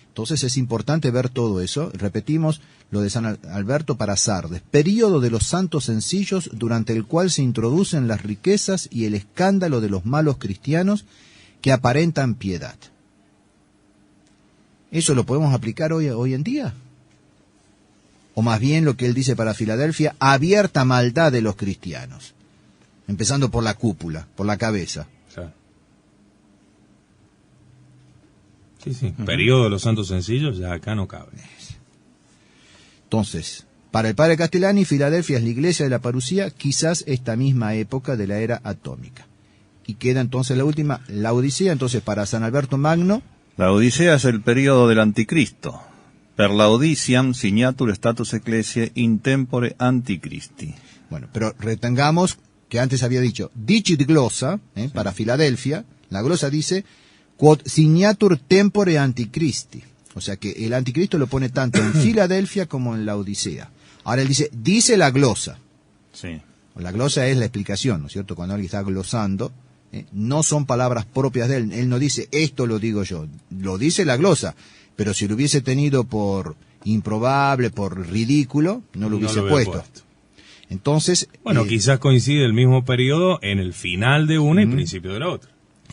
Entonces es importante ver todo eso. Repetimos lo de San Alberto para Sardes, período de los santos sencillos durante el cual se introducen las riquezas y el escándalo de los malos cristianos que aparentan piedad. ¿Eso lo podemos aplicar hoy en día? O más bien lo que él dice para Filadelfia, abierta maldad de los cristianos, empezando por la cúpula, por la cabeza. Sí. Periodo de los santos sencillos, ya acá no cabe. Entonces, para el padre Castellani, Filadelfia es la iglesia de la parucía, quizás esta misma época de la era atómica. Y queda entonces la última, la Odisea. Entonces, para San Alberto Magno, la Odisea es el periodo del anticristo. Per la Odisiam signatur status ecclesiae in tempore antichristi. Bueno, pero retengamos que antes había dicho dicit glosa, para Filadelfia, la glosa dice quod signatur tempore antichristi. O sea que el anticristo lo pone tanto en Filadelfia como en la Odisea. Ahora él dice la glosa. Sí. La glosa es la explicación, ¿no es cierto? Cuando alguien está glosando, no son palabras propias de él. Él no dice, esto lo digo yo. Lo dice la glosa. Pero si lo hubiese tenido por improbable, por ridículo, no lo hubiese puesto. Entonces... Bueno, quizás coincide el mismo periodo en el final de una y principio de la otra.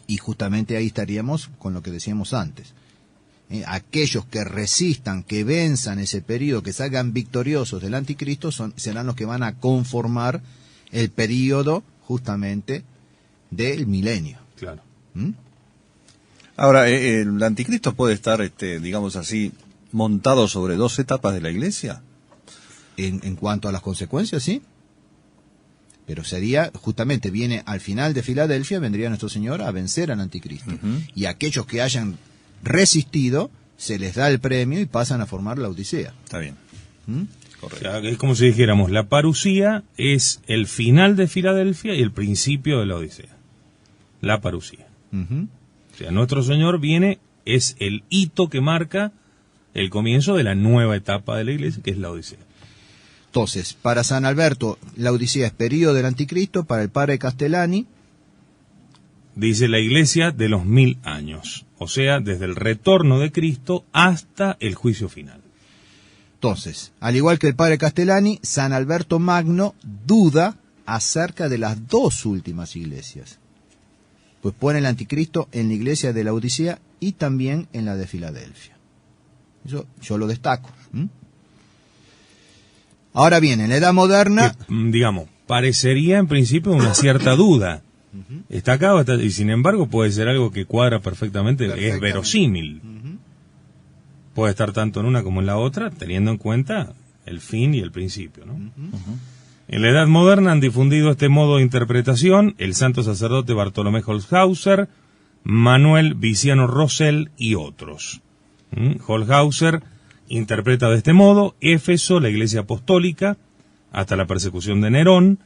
Y justamente ahí estaríamos con lo que decíamos antes. Aquellos que resistan, que venzan ese periodo, que salgan victoriosos del anticristo, serán los que van a conformar el periodo justamente del milenio. Claro. Ahora, ¿el anticristo puede estar, digamos así, montado sobre 2 etapas de la iglesia? En cuanto a las consecuencias, sí. Pero sería, justamente, viene al final de Filadelfia, vendría nuestro Señor a vencer al anticristo. Y aquellos que hayan resistido, se les da el premio y pasan a formar la Odisea. Está bien. Correcto. O sea, es como si dijéramos, la parucía es el final de Filadelfia y el principio de la Odisea. La parucía. O sea, nuestro Señor es el hito que marca el comienzo de la nueva etapa de la iglesia, que es la Odisea. Entonces, para San Alberto, la Odisea es periodo del anticristo. Para el padre Castellani, dice la iglesia de los 1000 años. O sea, desde el retorno de Cristo hasta el juicio final. Entonces, al igual que el padre Castellani, San Alberto Magno duda acerca de las 2 últimas iglesias. Pues pone el anticristo en la iglesia de la Odisea y también en la de Filadelfia. Eso yo lo destaco. Ahora bien, en la Edad Moderna... digamos, parecería en principio una cierta duda. Está acá y sin embargo puede ser algo que cuadra perfectamente. Es verosímil. Puede estar tanto en una como en la otra, teniendo en cuenta el fin y el principio, ¿no? En la Edad Moderna han difundido este modo de interpretación el santo sacerdote Bartolomé Holzhauser, Manuel Viciano Rosell y otros. Holzhauser interpreta de este modo: Éfeso, la iglesia apostólica, hasta la persecución de Nerón;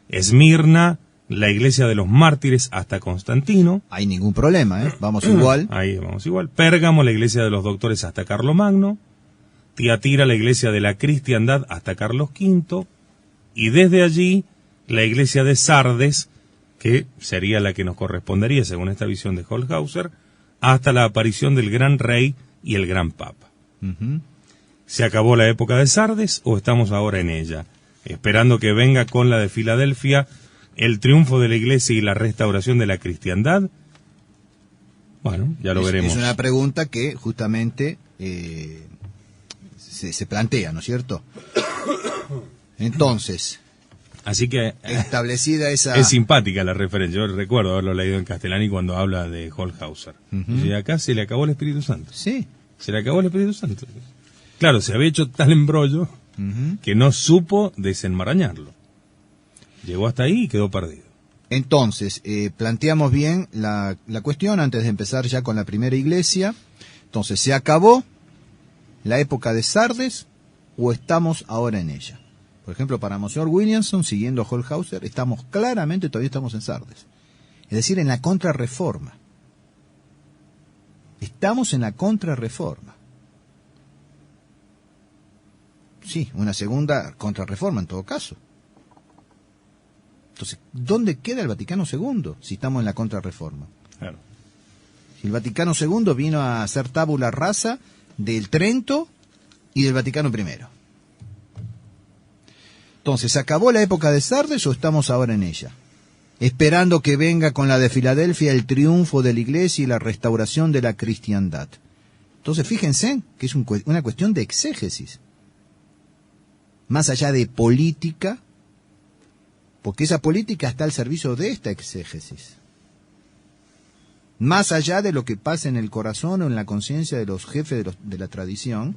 Esmirna, la iglesia de los mártires, hasta Constantino. Hay ningún problema, ¿eh? Vamos igual. Ahí vamos igual. Pérgamo, la iglesia de los doctores, hasta Carlomagno. Tiatira, la iglesia de la cristiandad, hasta Carlos V. Y desde allí, la iglesia de Sardes, que sería la que nos correspondería según esta visión de Holzhauser, hasta la aparición del gran rey y el gran papa. ¿Se acabó la época de Sardes o estamos ahora en ella? Esperando que venga con la de Filadelfia el triunfo de la iglesia y la restauración de la cristiandad. Bueno, ya lo veremos. Es una pregunta que justamente se plantea, ¿no es cierto? Entonces, así que establecida esa... Es simpática la referencia. Yo recuerdo haberlo leído en Castellani cuando habla de Holzhauser. Y acá se le acabó el Espíritu Santo. Sí. Se le acabó el Espíritu Santo. Claro, se había hecho tal embrollo que no supo desenmarañarlo. Llegó hasta ahí y quedó perdido. Entonces, planteamos bien la cuestión antes de empezar ya con la primera iglesia. Entonces, ¿se acabó la época de Sardes o estamos ahora en ella? Por ejemplo, para Monseñor Williamson, siguiendo a Holzhauser, todavía estamos en Sardes. Es decir, en la contrarreforma. Estamos en la contrarreforma. Sí, una segunda contrarreforma en todo caso. Entonces, ¿dónde queda el Vaticano II si estamos en la contrarreforma? Claro. Si el Vaticano II vino a hacer tabula rasa del Trento y del Vaticano I. Entonces, ¿se acabó la época de Sardes o estamos ahora en ella? Esperando que venga con la de Filadelfia el triunfo de la iglesia y la restauración de la cristiandad. Entonces, fíjense que es una cuestión de exégesis. Más allá de política, porque esa política está al servicio de esta exégesis. Más allá de lo que pasa en el corazón o en la conciencia de los jefes de la tradición,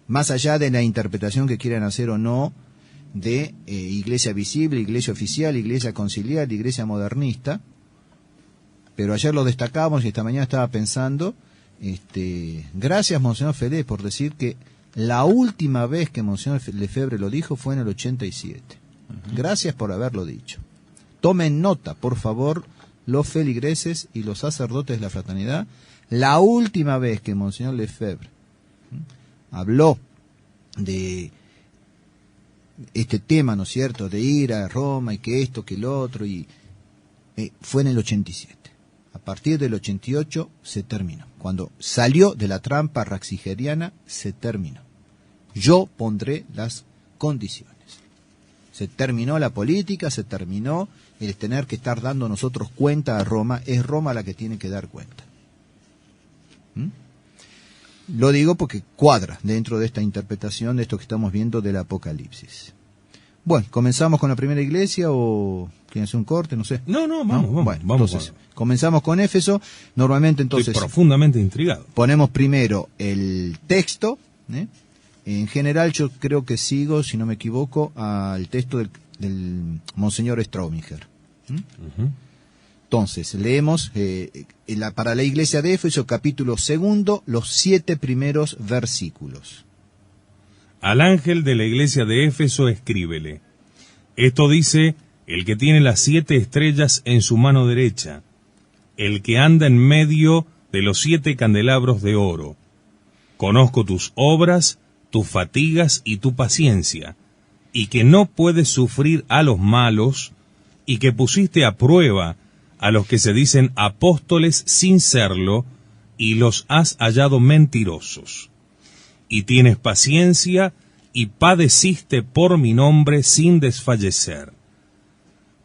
más allá de la interpretación que quieran hacer o no de iglesia visible, iglesia oficial, iglesia conciliar, iglesia modernista, pero ayer lo destacamos y esta mañana estaba pensando, gracias Monseñor Felé por decir que la última vez que Monseñor Lefebvre lo dijo fue en el 87. Gracias por haberlo dicho. Tomen nota, por favor, los feligreses y los sacerdotes de la fraternidad. La última vez que Monseñor Lefebvre habló de este tema, ¿no es cierto?, de ir a Roma y que esto, que lo otro, y fue en el 87. A partir del 88 se terminó. Cuando salió de la trampa raxigeriana, se terminó. Yo pondré las condiciones. Se terminó la política, se terminó el tener que estar dando nosotros cuenta a Roma. Es Roma la que tiene que dar cuenta. Lo digo porque cuadra dentro de esta interpretación de esto que estamos viendo del Apocalipsis. Bueno, ¿comenzamos con la primera iglesia o quieren hacer un corte? No sé. No, vamos. Bueno, entonces, comenzamos con Éfeso. Normalmente, entonces... Estoy profundamente intrigado. Ponemos primero el texto, En general yo creo que sigo, si no me equivoco, al texto del Monseñor Strauminger. Entonces, leemos para la iglesia de Éfeso, capítulo 2, los 7 primeros versículos. Al ángel de la iglesia de Éfeso escríbele: esto dice el que tiene las 7 estrellas en su mano derecha, el que anda en medio de los 7 candelabros de oro. Conozco tus obras, tus fatigas y tu paciencia, y que no puedes sufrir a los malos, y que pusiste a prueba a los que se dicen apóstoles sin serlo, y los has hallado mentirosos. Y tienes paciencia, y padeciste por mi nombre sin desfallecer.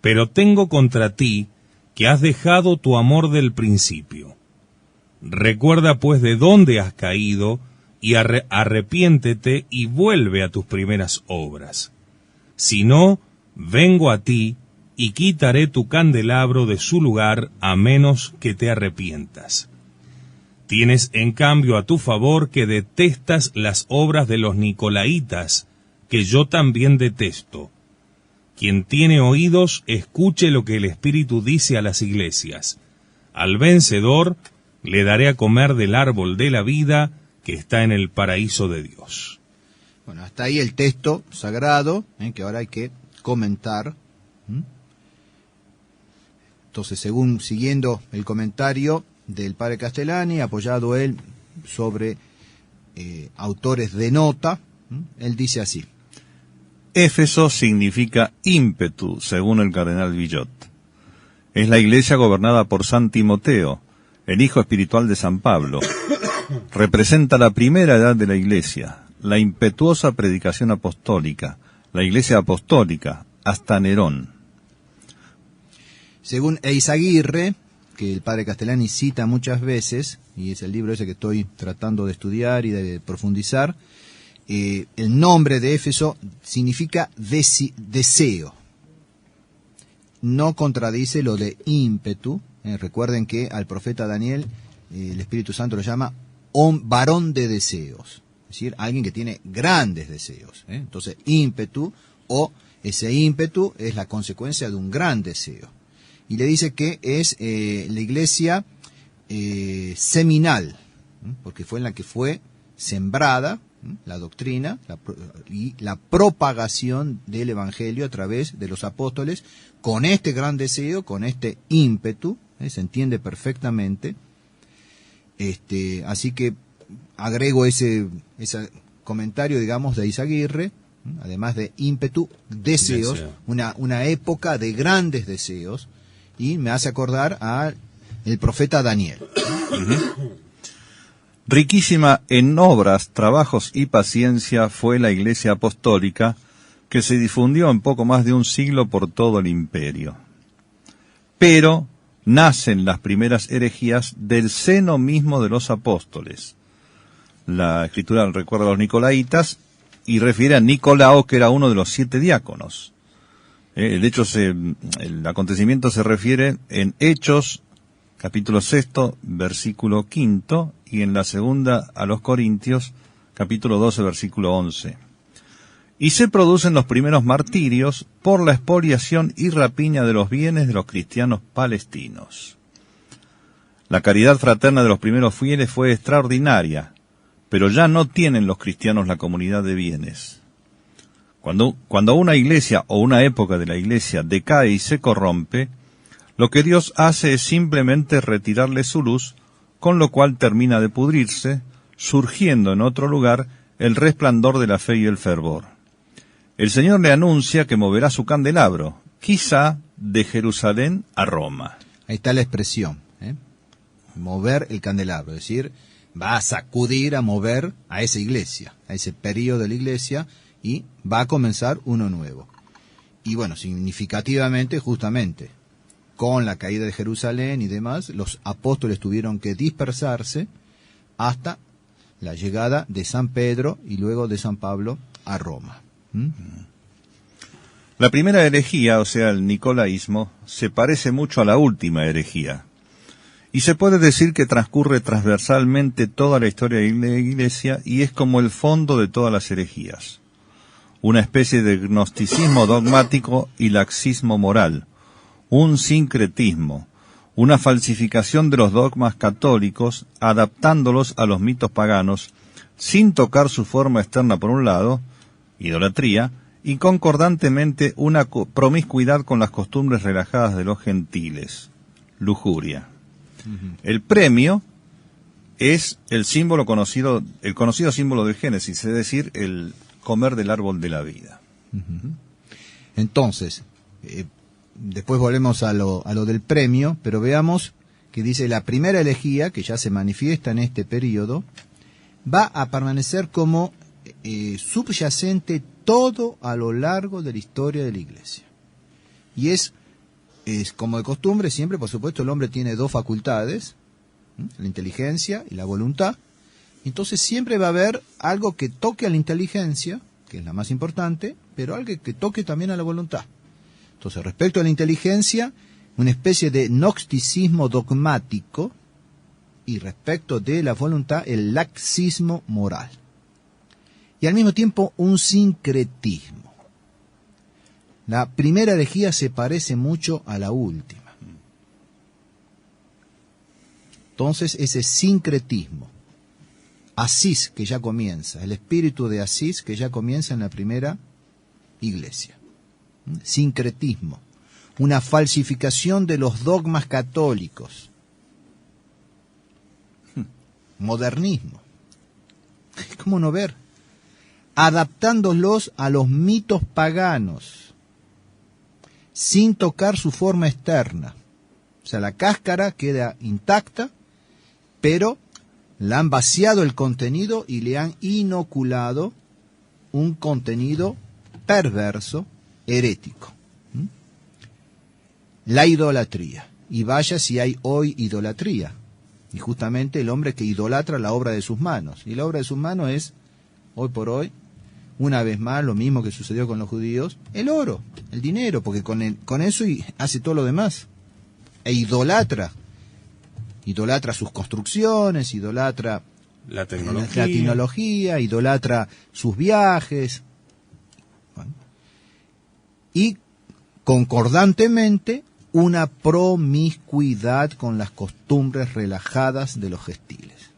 Pero tengo contra ti que has dejado tu amor del principio. Recuerda pues de dónde has caído, y arrepiéntete y vuelve a tus primeras obras. Si no, vengo a ti y quitaré tu candelabro de su lugar a menos que te arrepientas. Tienes en cambio a tu favor que detestas las obras de los nicolaitas, que yo también detesto. Quien tiene oídos, escuche lo que el Espíritu dice a las iglesias. al vencedor le daré a comer del árbol de la vida que está en el paraíso de Dios. Bueno, hasta ahí el texto sagrado, que ahora hay que comentar. Entonces, siguiendo el comentario del padre Castellani, apoyado él sobre autores de nota, él dice así: Éfeso significa ímpetu, según el cardenal Villot. Es la iglesia gobernada por San Timoteo, el hijo espiritual de San Pablo. Representa la primera edad de la iglesia, la impetuosa predicación apostólica, la iglesia apostólica, hasta Nerón. Según Eizaguirre, que el padre Castellani cita muchas veces, y es el libro ese que estoy tratando de estudiar y de profundizar, el nombre de Éfeso significa deseo. No contradice lo de ímpetu. Recuerden que al profeta Daniel el Espíritu Santo lo llama varón de deseos, es decir, alguien que tiene grandes deseos. Entonces, ímpetu, o ese ímpetu es la consecuencia de un gran deseo. Y le dice que es la iglesia seminal, porque fue en la que fue sembrada la doctrina y la propagación del Evangelio a través de los apóstoles, con este gran deseo, con este ímpetu, se entiende perfectamente. Así que agrego ese comentario, digamos, de Eizaguirre, además de ímpetu, deseos, una época de grandes deseos, y me hace acordar a el profeta Daniel. Riquísima en obras, trabajos y paciencia fue la iglesia apostólica, que se difundió en poco más de un siglo por todo el imperio. Pero nacen las primeras herejías del seno mismo de los apóstoles. La escritura recuerda a los nicolaitas y refiere a Nicolao, que era uno de los 7 diáconos. De hecho, el acontecimiento se refiere en Hechos, capítulo 6, versículo 5, y en la segunda a los Corintios, capítulo 12, versículo 11. Y se producen los primeros martirios por la expoliación y rapiña de los bienes de los cristianos palestinos. La caridad fraterna de los primeros fieles fue extraordinaria, pero ya no tienen los cristianos la comunidad de bienes. Cuando una iglesia o una época de la iglesia decae y se corrompe, lo que Dios hace es simplemente retirarle su luz, con lo cual termina de pudrirse, surgiendo en otro lugar el resplandor de la fe y el fervor. El Señor le anuncia que moverá su candelabro, quizá de Jerusalén a Roma. Ahí está la expresión, mover el candelabro, es decir, va a sacudir, a mover a esa iglesia, a ese periodo de la iglesia, y va a comenzar uno nuevo. Y bueno, significativamente, justamente, con la caída de Jerusalén y demás, los apóstoles tuvieron que dispersarse hasta la llegada de San Pedro y luego de San Pablo a Roma. La primera herejía, o sea, el nicolaísmo, se parece mucho a la última herejía. Y se puede decir que transcurre transversalmente toda la historia de la Iglesia y es como el fondo de todas las herejías. Una especie de gnosticismo dogmático y laxismo moral, un sincretismo, una falsificación de los dogmas católicos, adaptándolos a los mitos paganos, sin tocar su forma externa por un lado, idolatría, y concordantemente una promiscuidad con las costumbres relajadas de los gentiles, lujuria. El premio es el conocido símbolo del Génesis, es decir, el comer del árbol de la vida. Entonces, después volvemos a lo del premio, pero veamos que dice: la primera herejía, que ya se manifiesta en este periodo, va a permanecer como subyacente todo a lo largo de la historia de la Iglesia. Y es como de costumbre, siempre, por supuesto, el hombre tiene 2 facultades, la inteligencia y la voluntad. Entonces siempre va a haber algo que toque a la inteligencia, que es la más importante, pero algo que toque también a la voluntad. Entonces, respecto a la inteligencia, una especie de gnosticismo dogmático, y respecto de la voluntad, el laxismo moral. Y al mismo tiempo, un sincretismo. La primera herejía se parece mucho a la última. Entonces ese sincretismo, Asís que ya comienza, el espíritu de Asís que ya comienza en la primera iglesia. Sincretismo, una falsificación de los dogmas católicos. Modernismo. ¿Cómo no ver? Adaptándolos a los mitos paganos, sin tocar su forma externa. O sea, la cáscara queda intacta, pero la han vaciado el contenido y le han inoculado un contenido perverso, herético. La idolatría. Y vaya si hay hoy idolatría. Y justamente el hombre que idolatra la obra de sus manos. Y la obra de sus manos es, hoy por hoy, una vez más, lo mismo que sucedió con los judíos, el oro, el dinero, porque con eso hace todo lo demás. E idolatra sus construcciones, idolatra la tecnología, idolatra sus viajes. Bueno. Y concordantemente una promiscuidad con las costumbres relajadas de los gentiles,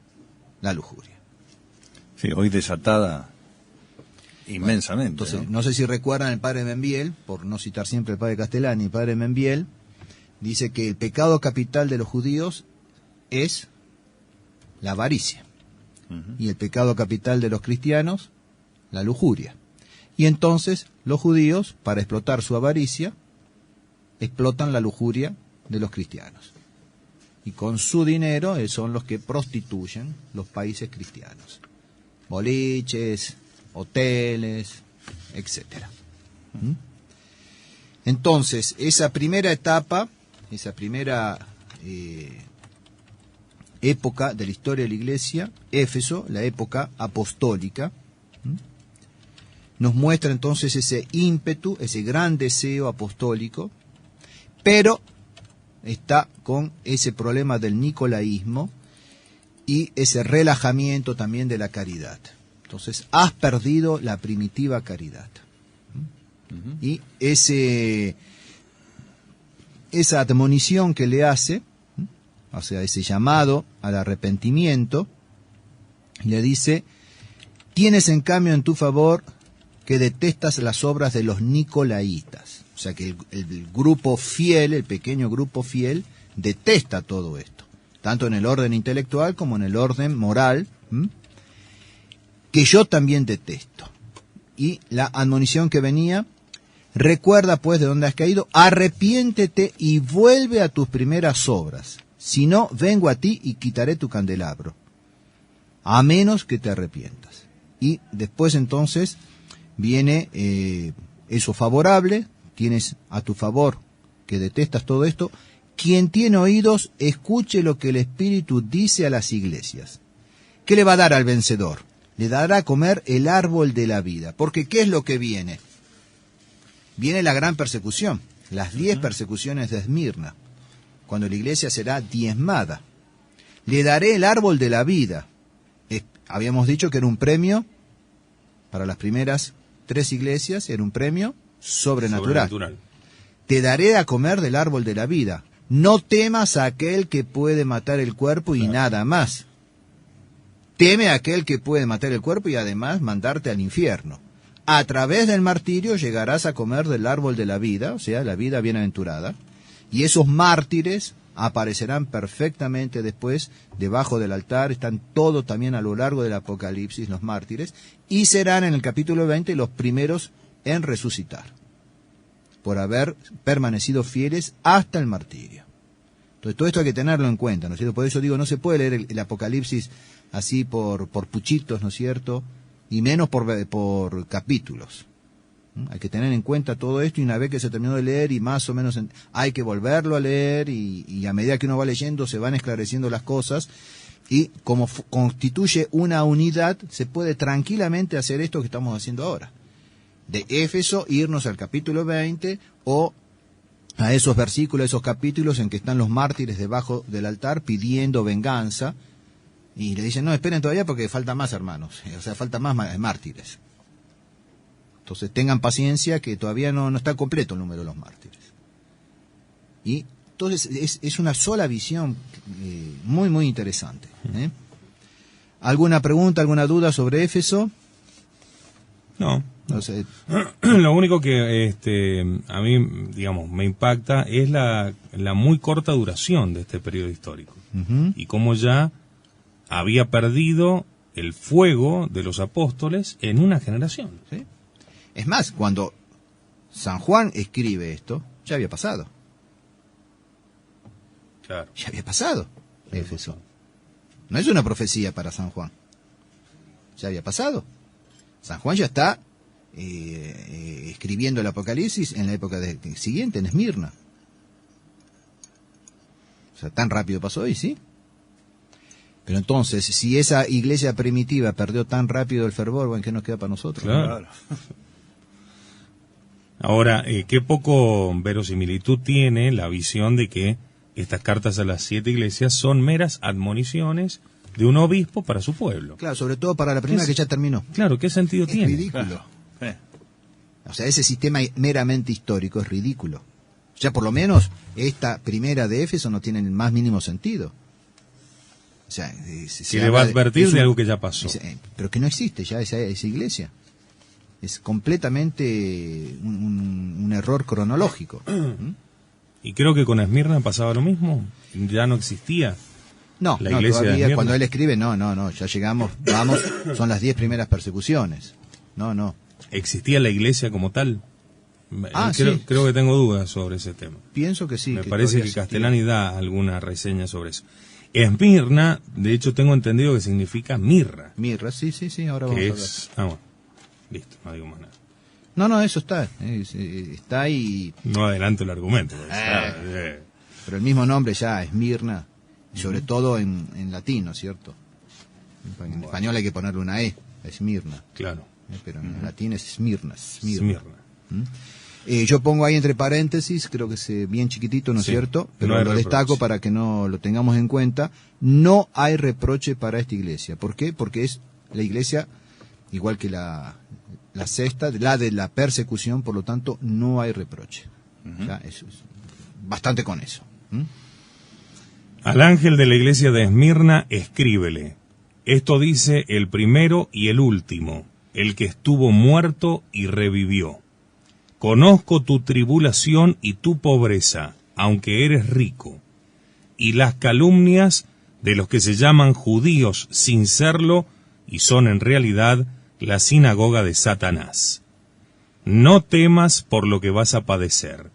la lujuria. Sí, hoy desatada inmensamente. Entonces, no sé si recuerdan el padre Membiel, por no citar siempre el padre Castellani, el padre Membiel dice que el pecado capital de los judíos es la avaricia. Y el pecado capital de los cristianos, la lujuria. Y entonces los judíos, para explotar su avaricia, explotan la lujuria de los cristianos. Y con su dinero son los que prostituyen los países cristianos. Boliches, hoteles, etcétera. Entonces, esa primera etapa, esa primera época de la historia de la Iglesia, Éfeso, la época apostólica, nos muestra entonces ese ímpetu, ese gran deseo apostólico, pero está con ese problema del nicolaísmo y ese relajamiento también de la caridad. Entonces, has perdido la primitiva caridad. Y esa admonición que le hace, o sea, ese llamado al arrepentimiento, le dice: tienes en cambio en tu favor que detestas las obras de los nicolaitas. O sea que el grupo fiel, el pequeño grupo fiel, detesta todo esto, tanto en el orden intelectual como en el orden moral, que yo también detesto. Y la admonición que venía: recuerda pues de dónde has caído, arrepiéntete y vuelve a tus primeras obras. Si no, vengo a ti y quitaré tu candelabro, a menos que te arrepientas. Y después entonces viene eso favorable, tienes a tu favor que detestas todo esto. Quien tiene oídos, escuche lo que el Espíritu dice a las iglesias. ¿Qué le va a dar al vencedor? Le dará a comer el árbol de la vida. Porque ¿qué es lo que viene? Viene la gran persecución, las 10 persecuciones de Esmirna, cuando la iglesia será diezmada. Le daré el árbol de la vida. Habíamos dicho que era un premio para las primeras 3 iglesias, era un premio sobrenatural. Te daré a comer del árbol de la vida. No temas a aquel que puede matar el cuerpo y nada más. Teme a aquel que puede matar el cuerpo y además mandarte al infierno. A través del martirio llegarás a comer del árbol de la vida, o sea, la vida bienaventurada, y esos mártires aparecerán perfectamente después debajo del altar, están todo también a lo largo del Apocalipsis, los mártires, y serán en el capítulo 20 los primeros en resucitar, por haber permanecido fieles hasta el martirio. Entonces todo esto hay que tenerlo en cuenta, ¿no es cierto? Por eso digo, no se puede leer el Apocalipsis así por puchitos, ¿no es cierto? Y menos por capítulos. Hay que tener en cuenta todo esto, y una vez que se terminó de leer y más o menos hay que volverlo a leer, y a medida que uno va leyendo se van esclareciendo las cosas, y como constituye una unidad, se puede tranquilamente hacer esto que estamos haciendo ahora. De Éfeso irnos al capítulo 20 o a esos versículos, esos capítulos en que están los mártires debajo del altar pidiendo venganza, y le dicen: no, esperen todavía porque falta más, hermanos, o sea, falta más mártires. Entonces tengan paciencia, que todavía no está completo el número de los mártires. Y Entonces es una sola visión muy, muy interesante. ¿Alguna pregunta, alguna duda sobre Éfeso? No. No sé. Lo único que a mí, digamos, me impacta es la muy corta duración de este periodo histórico. Y cómo ya había perdido el fuego de los apóstoles en una generación. ¿Sí? Es más, cuando San Juan escribe esto, ya había pasado. Claro. Ya había pasado Éfeso. No es una profecía para San Juan. Ya había pasado. San Juan ya está escribiendo el Apocalipsis en la época siguiente, en Esmirna. O sea, tan rápido pasó hoy, ¿sí? Pero entonces, si esa iglesia primitiva perdió tan rápido el fervor, bueno, ¿qué nos queda para nosotros? Claro. Ahora, qué poco verosimilitud tiene la visión de que estas cartas a las 7 iglesias son meras admoniciones de un obispo para su pueblo. Claro, sobre todo para la primera que ya terminó. Claro, ¿qué sentido Es tiene? ridículo. O sea, ese sistema meramente histórico es ridículo. Ya por lo menos esta primera de Éfeso no tiene el más mínimo sentido. O sea, que le va a advertir de algo que ya pasó. Pero que no existe ya esa iglesia. Es completamente un error cronológico. Y creo que con Esmirna pasaba lo mismo. Ya no existía. No, la iglesia todavía de Esmirna. cuando él escribe, no, ya llegamos, vamos, son las 10 primeras persecuciones. No. ¿Existía la iglesia como tal? Sí. Creo que tengo dudas sobre ese tema. Pienso que sí. Me que parece que existía. Castellani da alguna reseña sobre eso. Esmirna, de hecho tengo entendido que significa mirra. Mirra, sí, ahora vamos a Que ver. bueno, listo, no digo más nada. No, eso está. Está ahí. No adelanto el argumento. Pero el mismo nombre ya, Esmirna, sobre todo en latín, ¿no es cierto? En español hay que ponerle una E, Esmirna. Claro. Pero en latín es Esmirna. Esmirna. Yo pongo ahí entre paréntesis, creo que es bien chiquitito, ¿no es Sí, cierto? Pero no hay lo reproche. destaco para que no lo tengamos en cuenta. No hay reproche para esta iglesia. ¿Por qué? Porque es la iglesia, igual que la sexta, la de la persecución, por lo tanto, no hay reproche. Ya, eso es bastante con eso. Al ángel de la iglesia de Esmirna, escríbele. Esto dice el primero y el último, el que estuvo muerto y revivió. Conozco tu tribulación y tu pobreza, aunque eres rico, y las calumnias de los que se llaman judíos sin serlo y son en realidad la sinagoga de Satanás. No temas por lo que vas a padecer.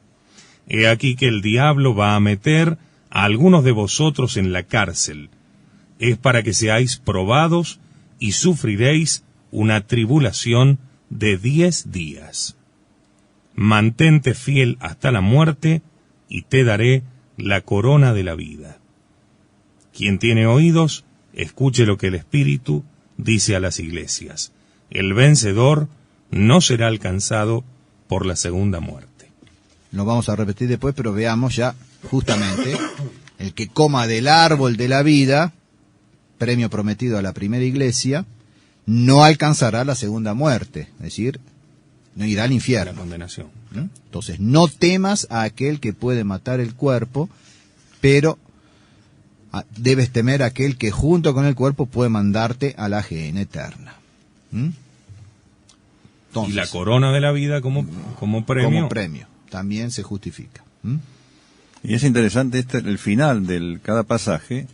He aquí que el diablo va a meter a algunos de vosotros en la cárcel. Es para que seáis probados y sufriréis una tribulación de 10 días. Mantente fiel hasta la muerte y te daré la corona de la vida. Quien tiene oídos, escuche lo que el Espíritu dice a las iglesias. El vencedor no será alcanzado por la segunda muerte. Lo vamos a repetir después, pero veamos ya justamente el que coma del árbol de la vida, premio prometido a la primera iglesia, no alcanzará la segunda muerte, es decir, no irá al La infierno. condenación. Entonces, no temas a aquel que puede matar el cuerpo, pero debes temer a aquel que junto con el cuerpo puede mandarte a la gehenna eterna. Entonces, Y la corona de la vida como premio. como premio, también se justifica. Y es interesante el final de cada pasaje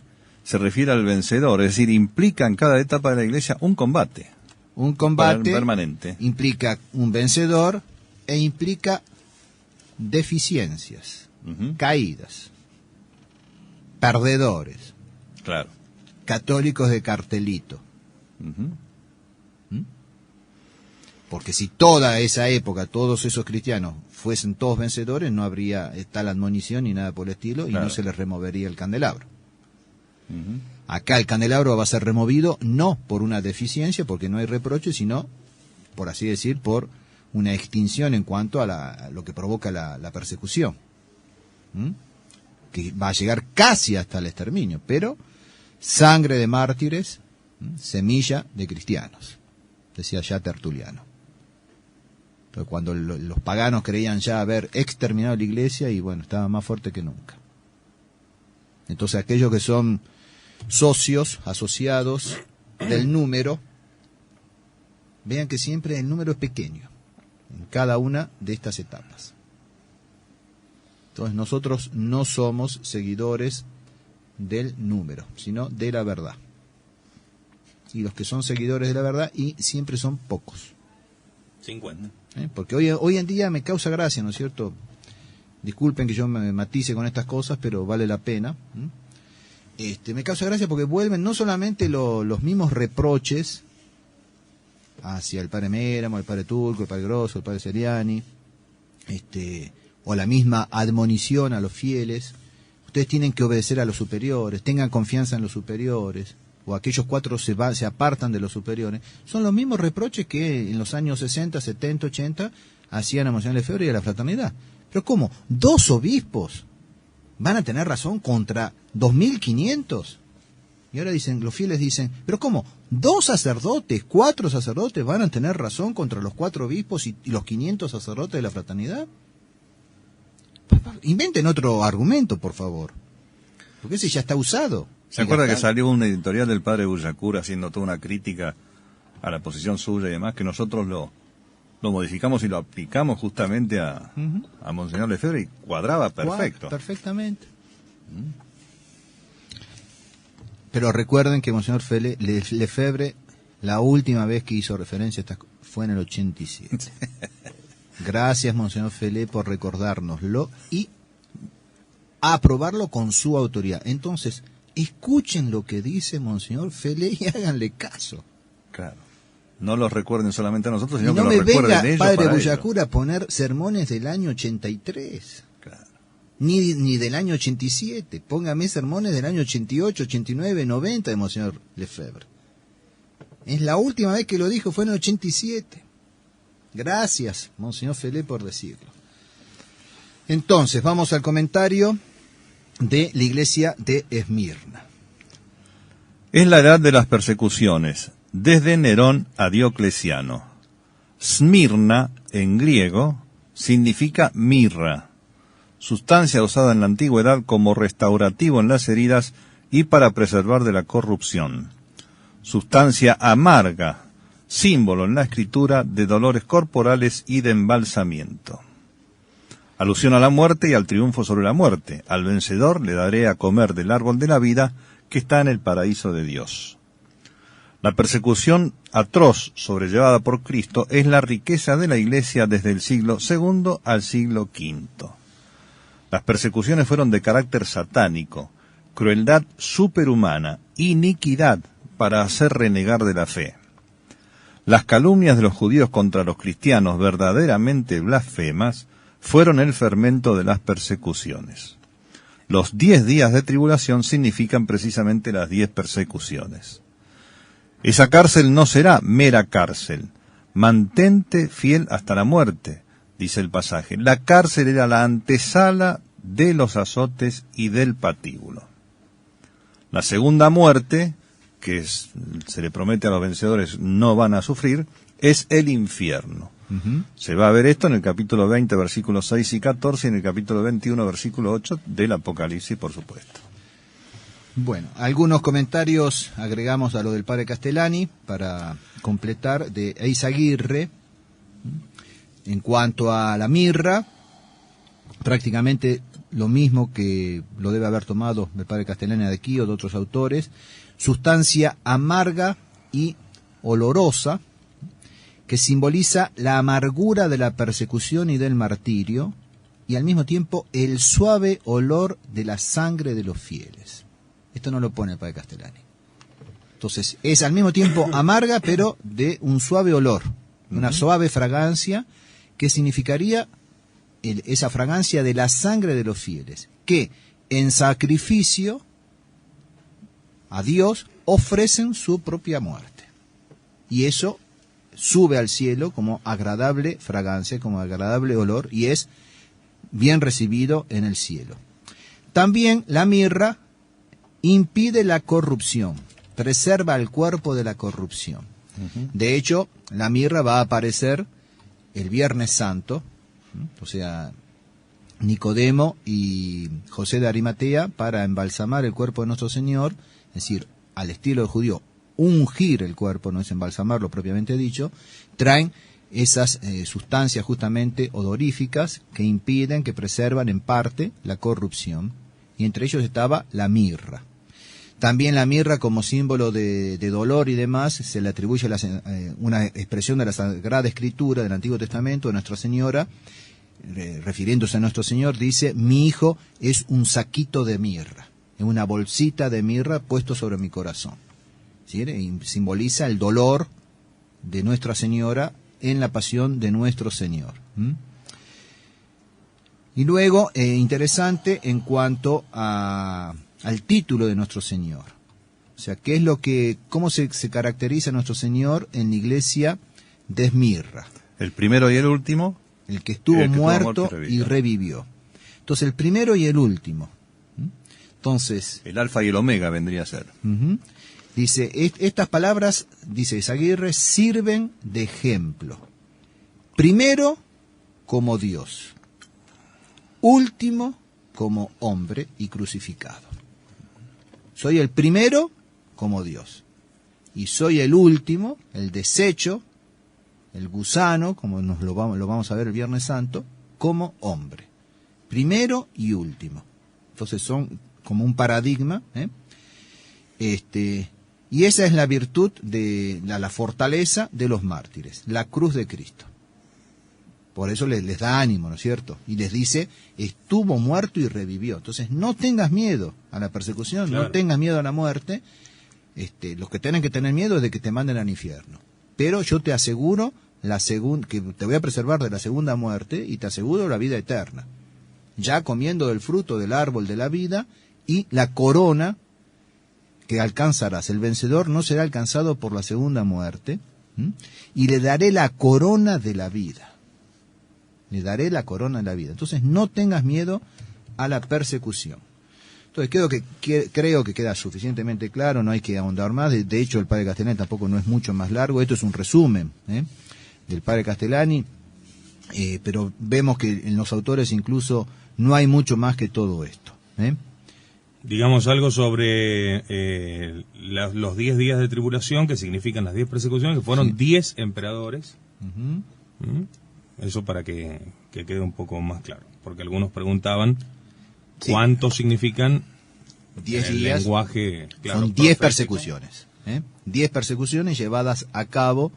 se refiere al vencedor, es decir, implica en cada etapa de la iglesia un combate. Un combate permanente. implica un vencedor e implica deficiencias, caídas, perdedores, Claro. católicos de cartelito. Porque si toda esa época, todos esos cristianos fuesen todos vencedores, no habría tal admonición ni nada por el estilo, y Claro. no se les removería el candelabro. Acá el candelabro va a ser removido no por una deficiencia, porque no hay reproche, sino, por así decir, por una extinción en cuanto a lo que provoca la persecución. Que va a llegar casi hasta el exterminio, pero sangre de mártires, semilla de cristianos, decía ya Tertuliano. Entonces, cuando los paganos creían ya haber exterminado la iglesia, y bueno, estaba más fuerte que nunca. Entonces aquellos que son socios, asociados del número, vean que siempre el número es pequeño en cada una de estas etapas. Entonces nosotros no somos seguidores del número, sino de la verdad. Y los que son seguidores de la verdad, y siempre son pocos. 50. Porque hoy en día me causa gracia, ¿no es cierto? Disculpen que yo me matice con estas cosas, pero vale la pena. Me causa gracia porque vuelven no solamente los mismos reproches hacia el padre Méramo, el padre Turco, el padre Grosso, el padre Seriani, o la misma admonición a los fieles. Ustedes tienen que obedecer a los superiores, tengan confianza en los superiores, o aquellos cuatro se apartan de los superiores. Son los mismos reproches que en los años 60, 70, 80 hacían a Monseñor Lefebvre y a la fraternidad. Pero ¿cómo? 2 obispos van a tener razón contra 2.500. Y ahora los fieles dicen, pero ¿cómo? 2 sacerdotes, 4 sacerdotes van a tener razón contra los 4 obispos y los 500 sacerdotes de la fraternidad. Inventen otro argumento, por favor. Porque ese ya está usado. ¿Se acuerda que salió un editorial del padre Bullacura haciendo toda una crítica a la posición suya y demás, que nosotros lo modificamos y lo aplicamos justamente a Monseñor Lefebvre y cuadraba perfecto? Perfectamente. Pero recuerden que Monseñor Lefebvre, la última vez que hizo referencia a esta fue en el 87. Gracias, Monseñor Felé, por recordárnoslo y aprobarlo con su autoridad. Entonces, escuchen lo que dice Monseñor Felé y háganle caso. Claro. No los recuerden solamente a nosotros, sino y no que los recuerden ellos. Padre para Bullacura, a poner sermones del año 83. Claro. Ni del año 87. Póngame sermones del año 88, 89, 90 de Monseñor Lefebvre. Es la última vez que lo dijo, fue en el 87. Gracias, Monseñor Felé, por decirlo. Entonces, vamos al comentario de la iglesia de Esmirna. Es la edad de las persecuciones, desde Nerón a Diocleciano. Smirna, en griego, significa mirra, sustancia usada en la antigüedad como restaurativo en las heridas y para preservar de la corrupción. Sustancia amarga, símbolo en la escritura de dolores corporales y de embalsamiento. Alusión a la muerte y al triunfo sobre la muerte. Al vencedor le daré a comer del árbol de la vida que está en el paraíso de Dios. La persecución atroz sobrellevada por Cristo es la riqueza de la Iglesia desde el siglo II al siglo V. Las persecuciones fueron de carácter satánico, crueldad superhumana, iniquidad para hacer renegar de la fe. Las calumnias de los judíos contra los cristianos verdaderamente blasfemas fueron el fermento de las persecuciones. Los 10 días de tribulación significan precisamente las 10 persecuciones. Esa cárcel no será mera cárcel. Mantente fiel hasta la muerte, dice el pasaje. La cárcel era la antesala de los azotes y del patíbulo. La segunda muerte, que se le promete a los vencedores no van a sufrir, es el infierno. Se va a ver esto en el capítulo 20, versículos 6 y 14, y en el capítulo 21, versículo 8 del Apocalipsis, por supuesto. Bueno, algunos comentarios agregamos a lo del padre Castellani para completar, de Eizaguirre. En cuanto a la mirra, prácticamente lo mismo que lo debe haber tomado el padre Castellani de aquí o de otros autores. Sustancia amarga y olorosa, que simboliza la amargura de la persecución y del martirio, y al mismo tiempo el suave olor de la sangre de los fieles. Esto no lo pone el padre Castellani. Entonces, es al mismo tiempo amarga, pero de un suave olor, una suave fragancia, que significaría esa fragancia de la sangre de los fieles, que en sacrificio a Dios ofrecen su propia muerte. Y eso sube al cielo como agradable fragancia, como agradable olor, y es bien recibido en el cielo. También la mirra impide la corrupción, preserva el cuerpo de la corrupción. De hecho, la mirra va a aparecer el Viernes Santo, o sea, Nicodemo y José de Arimatea para embalsamar el cuerpo de nuestro Señor, es decir, al estilo del judío, ungir el cuerpo, no es embalsamarlo propiamente dicho, traen esas sustancias justamente odoríficas que impiden, que preservan en parte la corrupción, y entre ellos estaba la mirra. También la mirra, como símbolo de dolor y demás, se le atribuye una expresión de la Sagrada Escritura del Antiguo Testamento de Nuestra Señora, refiriéndose a nuestro Señor, dice: mi hijo es un saquito de mirra, es una bolsita de mirra puesto sobre mi corazón. ¿Sí? Y simboliza el dolor de Nuestra Señora en la pasión de nuestro Señor. Y luego, interesante en cuanto al título de nuestro Señor. O sea, cómo se caracteriza nuestro Señor en la iglesia de Esmirra. El primero y el último. El que estuvo muerto y revivió. Entonces, el primero y el último. Entonces, el alfa y el omega vendría a ser. Dice, estas palabras, dice Izaguirre, sirven de ejemplo. Primero, como Dios. Último, como hombre y crucificado. Soy el primero como Dios. Y soy el último, el desecho, el gusano, como lo vamos a ver el Viernes Santo, como hombre. Primero y último. Entonces son como un paradigma. Y esa es la virtud de la fortaleza de los mártires, la cruz de Cristo. Por eso les da ánimo, ¿no es cierto? Y les dice, estuvo muerto y revivió. Entonces no tengas miedo a la persecución, claro. No tengas miedo a la muerte. Los que tienen que tener miedo es de que te manden al infierno. Pero yo te aseguro que te voy a preservar de la segunda muerte y te aseguro la vida eterna. Ya comiendo del fruto del árbol de la vida y la corona que alcanzarás. El vencedor no será alcanzado por la segunda muerte. Y le daré la corona de la vida. Le daré la corona de la vida. Entonces no tengas miedo a la persecución. Entonces creo que queda suficientemente claro, no hay que ahondar más. De hecho, el padre Castellani tampoco no es mucho más largo. Esto es un resumen del padre Castellani, pero vemos que en los autores incluso no hay mucho más que todo esto. Digamos algo sobre los 10 días de tribulación, que significan las 10 persecuciones, que fueron 10 emperadores. Eso para que quede un poco más claro, porque algunos preguntaban cuánto significan 10 el días, lenguaje. Claro, son 10 persecuciones. 10 persecuciones llevadas a cabo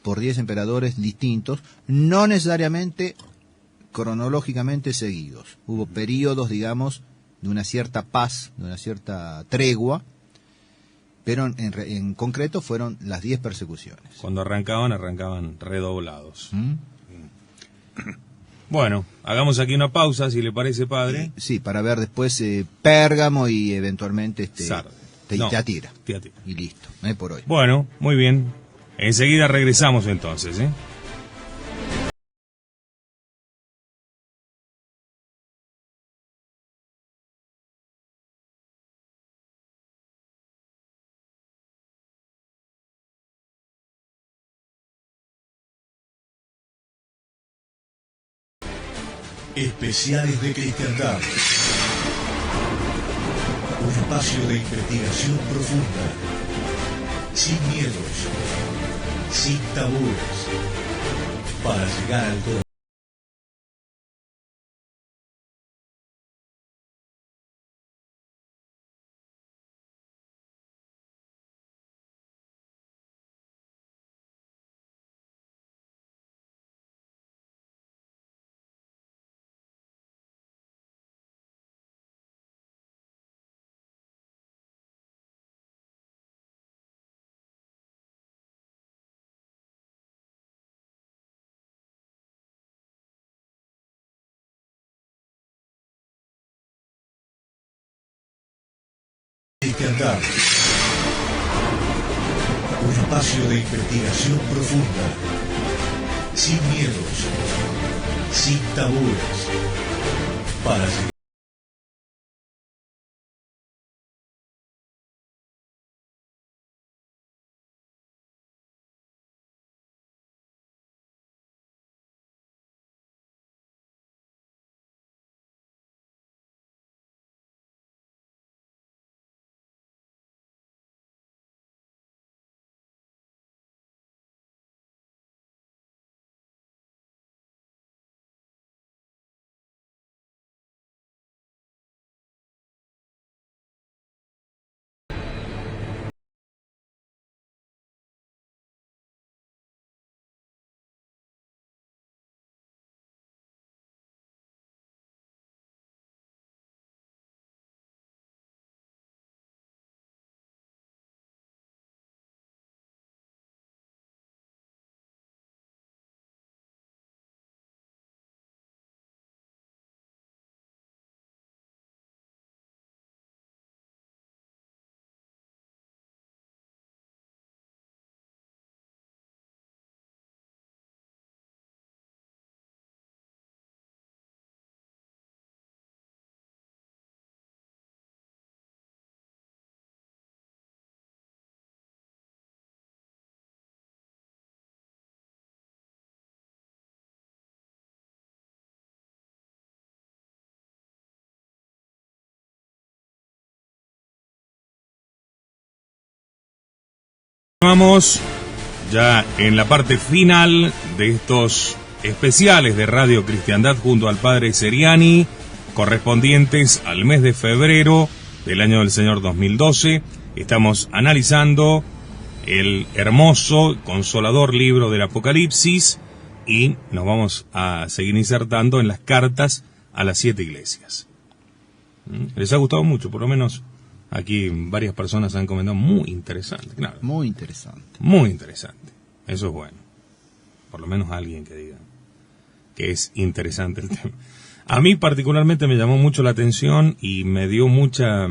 por 10 emperadores distintos, no necesariamente cronológicamente seguidos. Hubo periodos, digamos, de una cierta paz, de una cierta tregua, pero en concreto fueron las 10 persecuciones. Cuando arrancaban redoblados. Bueno, hagamos aquí una pausa, si le parece, padre. Sí, para ver después Pérgamo y eventualmente Teatira. Y listo, por hoy. Bueno, muy bien. Enseguida regresamos entonces, Especiales de Cristiandad. Un espacio de investigación profunda, sin miedos, sin tabúes, para llegar al corazón. Cristiandad. Un espacio de investigación profunda, sin miedos, sin tabúes, para llegar Vamos ya en la parte final de estos especiales de Radio Cristiandad junto al Padre Seriani, correspondientes al mes de febrero del año del Señor 2012. Estamos analizando el hermoso, consolador libro del Apocalipsis y nos vamos a seguir insertando en las cartas a las 7 iglesias. Les ha gustado mucho, por lo menos aquí varias personas han comentado. Muy interesante, claro. Muy interesante. Muy interesante. Eso es bueno. Por lo menos alguien que diga que es interesante el tema. A mí particularmente me llamó mucho la atención y me dio mucha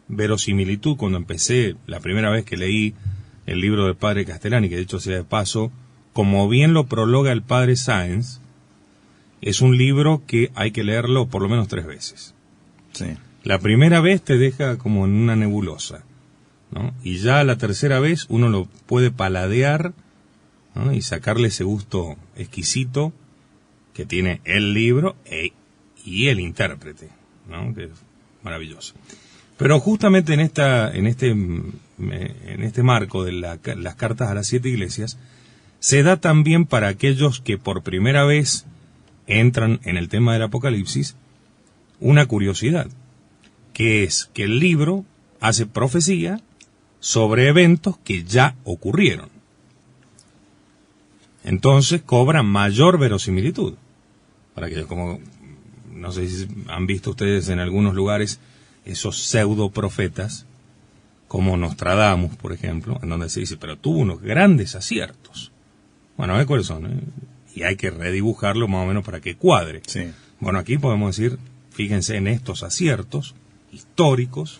verosimilitud cuando empecé, la primera vez que leí el libro del Padre Castellani, que de hecho sea de paso, como bien lo prologa el Padre Sáenz, es un libro que hay que leerlo por lo menos 3 veces. Sí. La primera vez te deja como en una nebulosa, ¿no? Y ya la tercera vez uno lo puede paladear, ¿no? Y sacarle ese gusto exquisito que tiene el libro y el intérprete, ¿no? Que es maravilloso. Pero justamente en este marco de las cartas a las 7 iglesias, se da también para aquellos que por primera vez entran en el tema del Apocalipsis una curiosidad, que es que el libro hace profecía sobre eventos que ya ocurrieron. Entonces cobra mayor verosimilitud. Para aquellos como, no sé si han visto ustedes en algunos lugares esos pseudo profetas, como Nostradamus, por ejemplo, en donde se dice, pero tuvo unos grandes aciertos. Bueno, a ver cuáles son, y hay que redibujarlo más o menos para que cuadre. Sí. Bueno, aquí podemos decir, fíjense en estos aciertos históricos,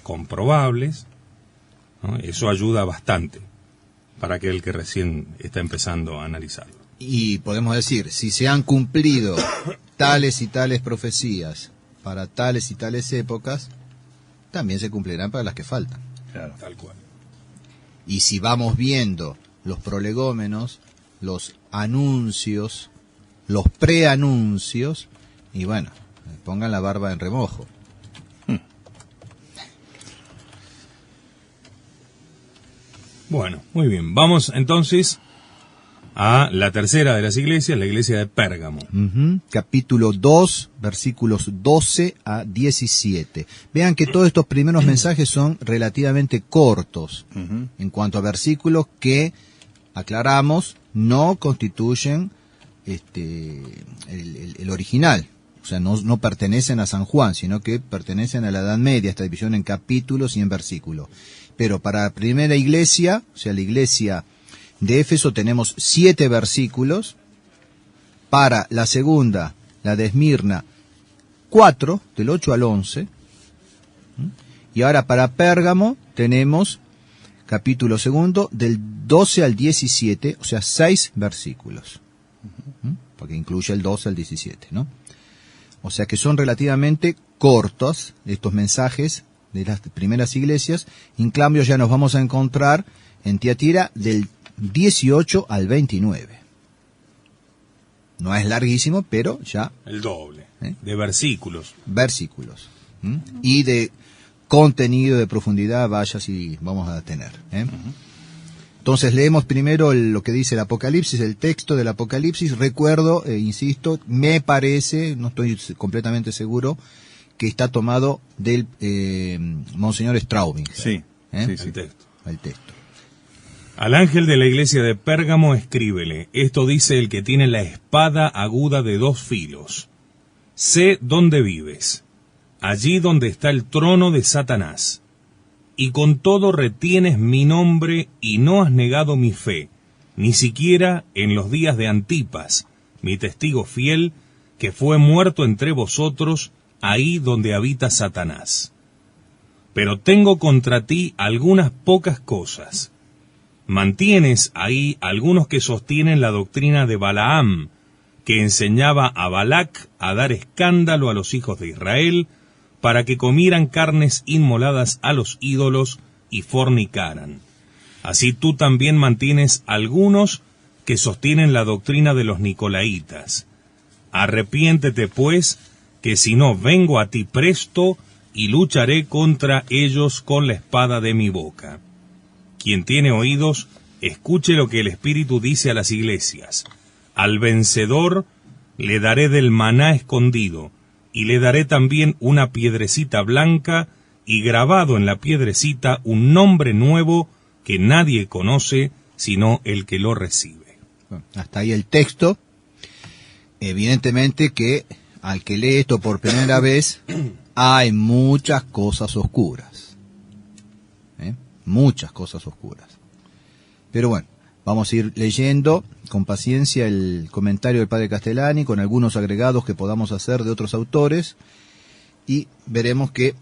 comprobables, ¿no? Eso ayuda bastante para aquel que recién está empezando a analizarlo. Y podemos decir, si se han cumplido tales y tales profecías para tales y tales épocas, también se cumplirán para las que faltan. Claro. Tal cual. Y si vamos viendo los prolegómenos, los anuncios, los preanuncios, y bueno, pongan la barba en remojo. Bueno, muy bien. Vamos entonces a la tercera de las iglesias, la iglesia de Pérgamo. Capítulo 2, versículos 12 a 17. Vean que todos estos primeros mensajes son relativamente cortos en cuanto a versículos que, aclaramos, no constituyen el original. O sea, no pertenecen a San Juan, sino que pertenecen a la Edad Media, esta división en capítulos y en versículos. Pero para la primera iglesia, o sea, la iglesia de Éfeso, tenemos 7 versículos. Para la segunda, la de Esmirna, 4, del 8 al 11. Y ahora para Pérgamo tenemos capítulo segundo, del 12 al 17, o sea, 6 versículos. Porque incluye el 12 al 17, ¿no? O sea que son relativamente cortos estos mensajes de las primeras iglesias. En cambio ya nos vamos a encontrar en Tiatira del 18 al 29. No es larguísimo, pero ya... El doble de versículos. Versículos. Y de contenido, de profundidad, vaya si vamos a tener. Entonces leemos primero lo que dice el Apocalipsis, el texto del Apocalipsis. Recuerdo, insisto, me parece, no estoy completamente seguro, que está tomado del Monseñor Straubing. Sí, sí. El texto. El texto. Al ángel de la iglesia de Pérgamo escríbele, esto dice el que tiene la espada aguda de 2 filos. Sé dónde vives, allí donde está el trono de Satanás, y con todo retienes mi nombre y no has negado mi fe, ni siquiera en los días de Antipas, mi testigo fiel, que fue muerto entre vosotros, ahí donde habita Satanás. Pero tengo contra ti algunas pocas cosas. Mantienes ahí algunos que sostienen la doctrina de Balaam, que enseñaba a Balac a dar escándalo a los hijos de Israel, para que comieran carnes inmoladas a los ídolos y fornicaran. Así tú también mantienes algunos que sostienen la doctrina de los nicolaitas. Arrepiéntete, pues, que si no vengo a ti presto y lucharé contra ellos con la espada de mi boca. Quien tiene oídos, escuche lo que el Espíritu dice a las iglesias. Al vencedor le daré del maná escondido, y le daré también una piedrecita blanca, y grabado en la piedrecita un nombre nuevo que nadie conoce, sino el que lo recibe. Bueno, hasta ahí el texto. Evidentemente que al que lee esto por primera vez, hay muchas cosas oscuras. Muchas cosas oscuras. Pero bueno, vamos a ir leyendo con paciencia el comentario del padre Castellani, con algunos agregados que podamos hacer de otros autores, y veremos que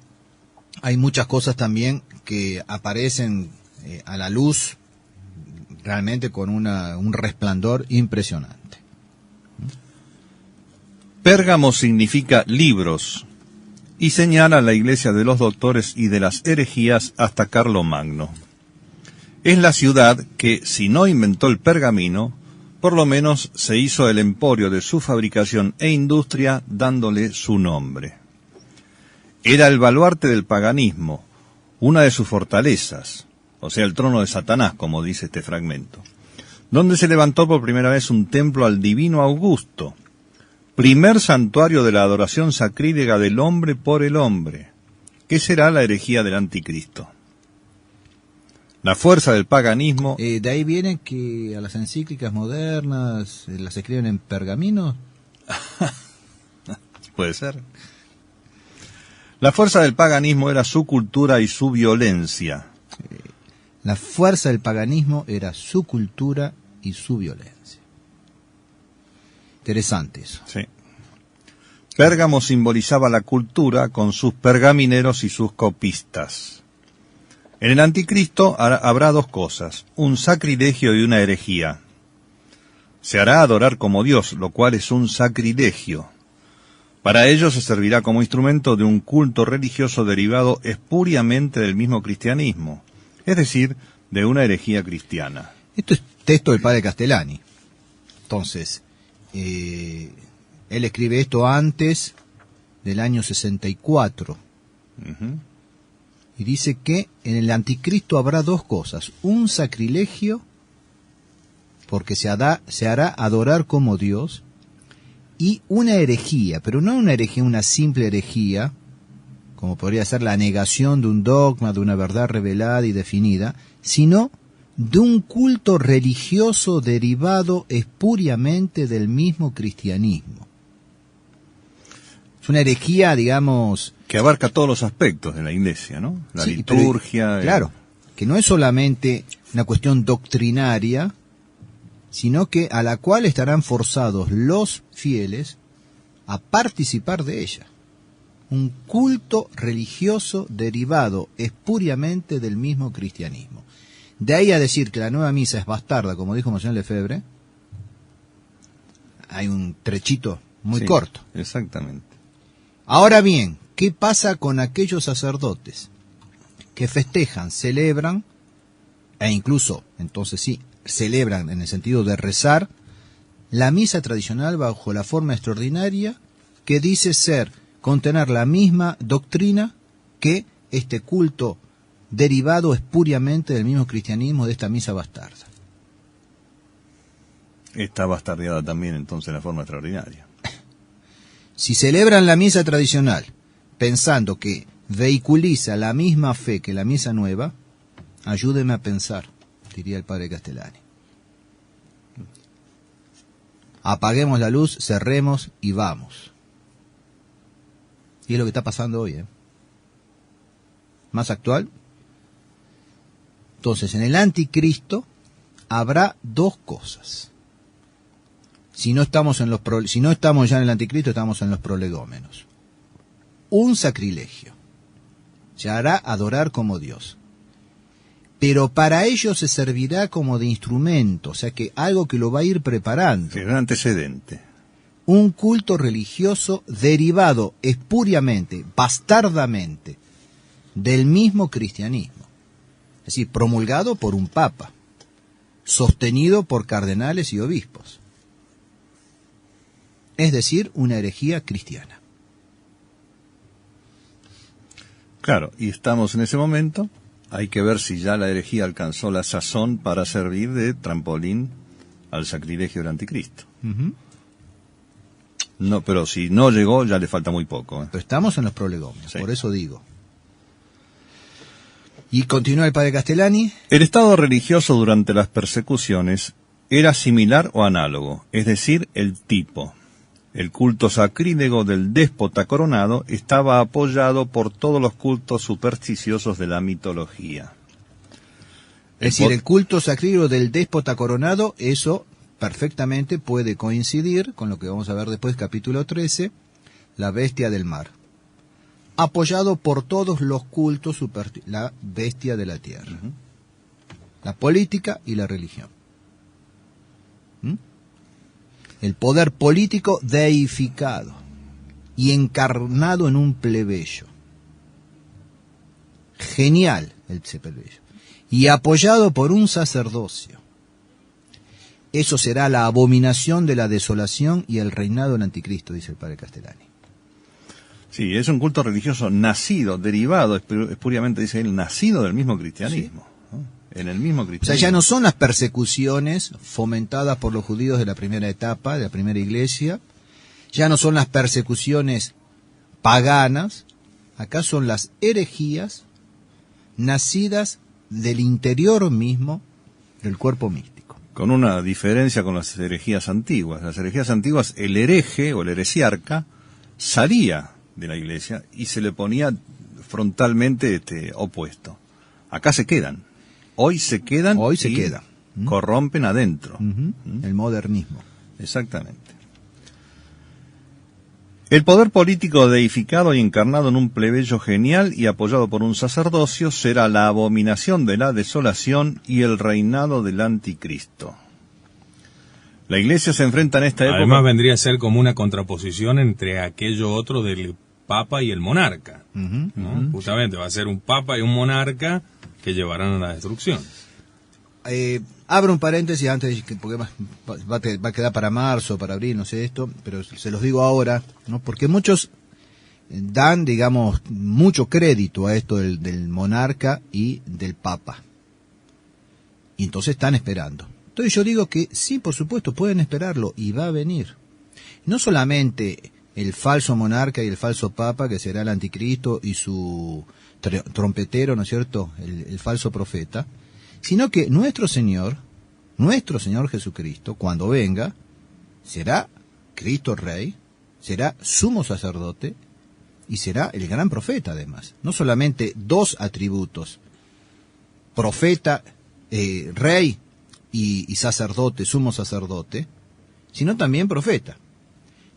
hay muchas cosas también que aparecen a la luz realmente con un resplandor impresionante. Pérgamo significa libros y señala la iglesia de los doctores y de las herejías hasta Carlomagno. Es la ciudad que, si no inventó el pergamino, por lo menos se hizo el emporio de su fabricación e industria dándole su nombre. Era el baluarte del paganismo, una de sus fortalezas, o sea, el trono de Satanás, como dice este fragmento, donde se levantó por primera vez un templo al divino Augusto, primer santuario de la adoración sacrílega del hombre por el hombre, que será la herejía del anticristo. La fuerza del paganismo... ¿De ahí viene que a las encíclicas modernas las escriben en pergamino? Puede ser. La fuerza del paganismo era su cultura y su violencia. La fuerza del paganismo era su cultura y su violencia. Interesante eso. Sí. Pérgamo simbolizaba la cultura con sus pergamineros y sus copistas. En el anticristo habrá dos cosas, un sacrilegio y una herejía. Se hará adorar como Dios, lo cual es un sacrilegio. Para ello se servirá como instrumento de un culto religioso derivado espuriamente del mismo cristianismo, es decir, de una herejía cristiana. Esto es texto del padre Castellani. Entonces, él escribe esto antes del año 64. Uh-huh. Y dice que en el anticristo habrá dos cosas. Un sacrilegio, porque se hará adorar como Dios, y una herejía, pero no una herejía, una simple herejía, como podría ser la negación de un dogma, de una verdad revelada y definida, sino de un culto religioso derivado espuriamente del mismo cristianismo. Es una herejía, digamos... que abarca todos los aspectos de la iglesia, ¿no? La liturgia... Pero, claro, que no es solamente una cuestión doctrinaria, sino que a la cual estarán forzados los fieles a participar de ella. Un culto religioso derivado espuriamente del mismo cristianismo. De ahí a decir que la nueva misa es bastarda, como dijo Monseñor Lefebvre, hay un trechito muy corto. Exactamente. Ahora bien, ¿qué pasa con aquellos sacerdotes que festejan, celebran, e incluso, entonces sí, celebran en el sentido de rezar, la misa tradicional bajo la forma extraordinaria que dice contener la misma doctrina que este culto derivado espuriamente del mismo cristianismo de esta misa bastarda? Está bastardeada también entonces la forma extraordinaria. Si celebran la misa tradicional pensando que vehiculiza la misma fe que la misa nueva, ayúdeme a pensar, diría el padre Castellani. Apaguemos la luz, cerremos y vamos. Y es lo que está pasando hoy, Más actual. Entonces, en el anticristo habrá dos cosas. Si no estamos ya en el anticristo, estamos en los prolegómenos. Un sacrilegio. Se hará adorar como Dios. Pero para ello se servirá como de instrumento, o sea que algo que lo va a ir preparando. Es un antecedente. Un culto religioso derivado espuriamente, bastardamente, del mismo cristianismo. Es decir, promulgado por un papa, sostenido por cardenales y obispos. Es decir, una herejía cristiana. Claro, y estamos en ese momento Hay que ver si ya la herejía alcanzó la sazón para servir de trampolín al sacrilegio del anticristo. No, pero si no llegó, ya le falta muy poco. Pero estamos en los prolegómenos, Sí. por eso digo. Y continúa el padre Castellani. El estado religioso durante las persecuciones era similar o análogo, es decir, el tipo. El culto sacrílego del déspota coronado estaba apoyado por todos los cultos supersticiosos de la mitología. Es decir, el culto sacrílego del déspota coronado, eso perfectamente puede coincidir con lo que vamos a ver después, capítulo 13, la bestia del mar. Apoyado por todos los cultos, la bestia de la tierra. La política y la religión. El poder político deificado y encarnado en un plebeyo. Genial ese plebeyo. Y apoyado por un sacerdocio. Eso será la abominación de la desolación y el reinado del anticristo, dice el padre Castellani. Sí, es un culto religioso nacido, derivado, espuriamente dice él, nacido del mismo cristianismo. Sí. ¿No? En el mismo O cristianismo. sea, ya no son las persecuciones fomentadas por los judíos de la primera etapa, de la primera iglesia, ya no son las persecuciones paganas, acá son las herejías nacidas del interior mismo del cuerpo místico. Con una diferencia con las herejías antiguas. Las herejías antiguas, el hereje o el heresiarca salía de la iglesia y se le ponía frontalmente opuesto. Acá se quedan. Hoy se quedan y corrompen adentro. El modernismo. Exactamente. El poder político deificado y encarnado en un plebeyo genial y apoyado por un sacerdocio será la abominación de la desolación y el reinado del anticristo. La iglesia se enfrenta en esta época... Además vendría a ser como una contraposición entre aquello otro del papa y el monarca. ¿No? Justamente va a ser un papa y un monarca que llevarán a la destrucción. Abro un paréntesis antes, porque va a quedar para marzo, para abril, no sé esto, pero se los digo ahora, ¿no? Porque muchos dan, digamos, mucho crédito a esto del monarca y del papa. Y entonces están esperando. Entonces yo digo que sí, por supuesto, pueden esperarlo y va a venir. No solamente el falso monarca y el falso papa, que será el anticristo y su trompetero, ¿no es cierto?, el falso profeta, sino que nuestro Señor Jesucristo, cuando venga, será Cristo Rey, será sumo sacerdote y será el gran profeta además. No solamente dos atributos, profeta, rey y sacerdote, sumo sacerdote, sino también profeta.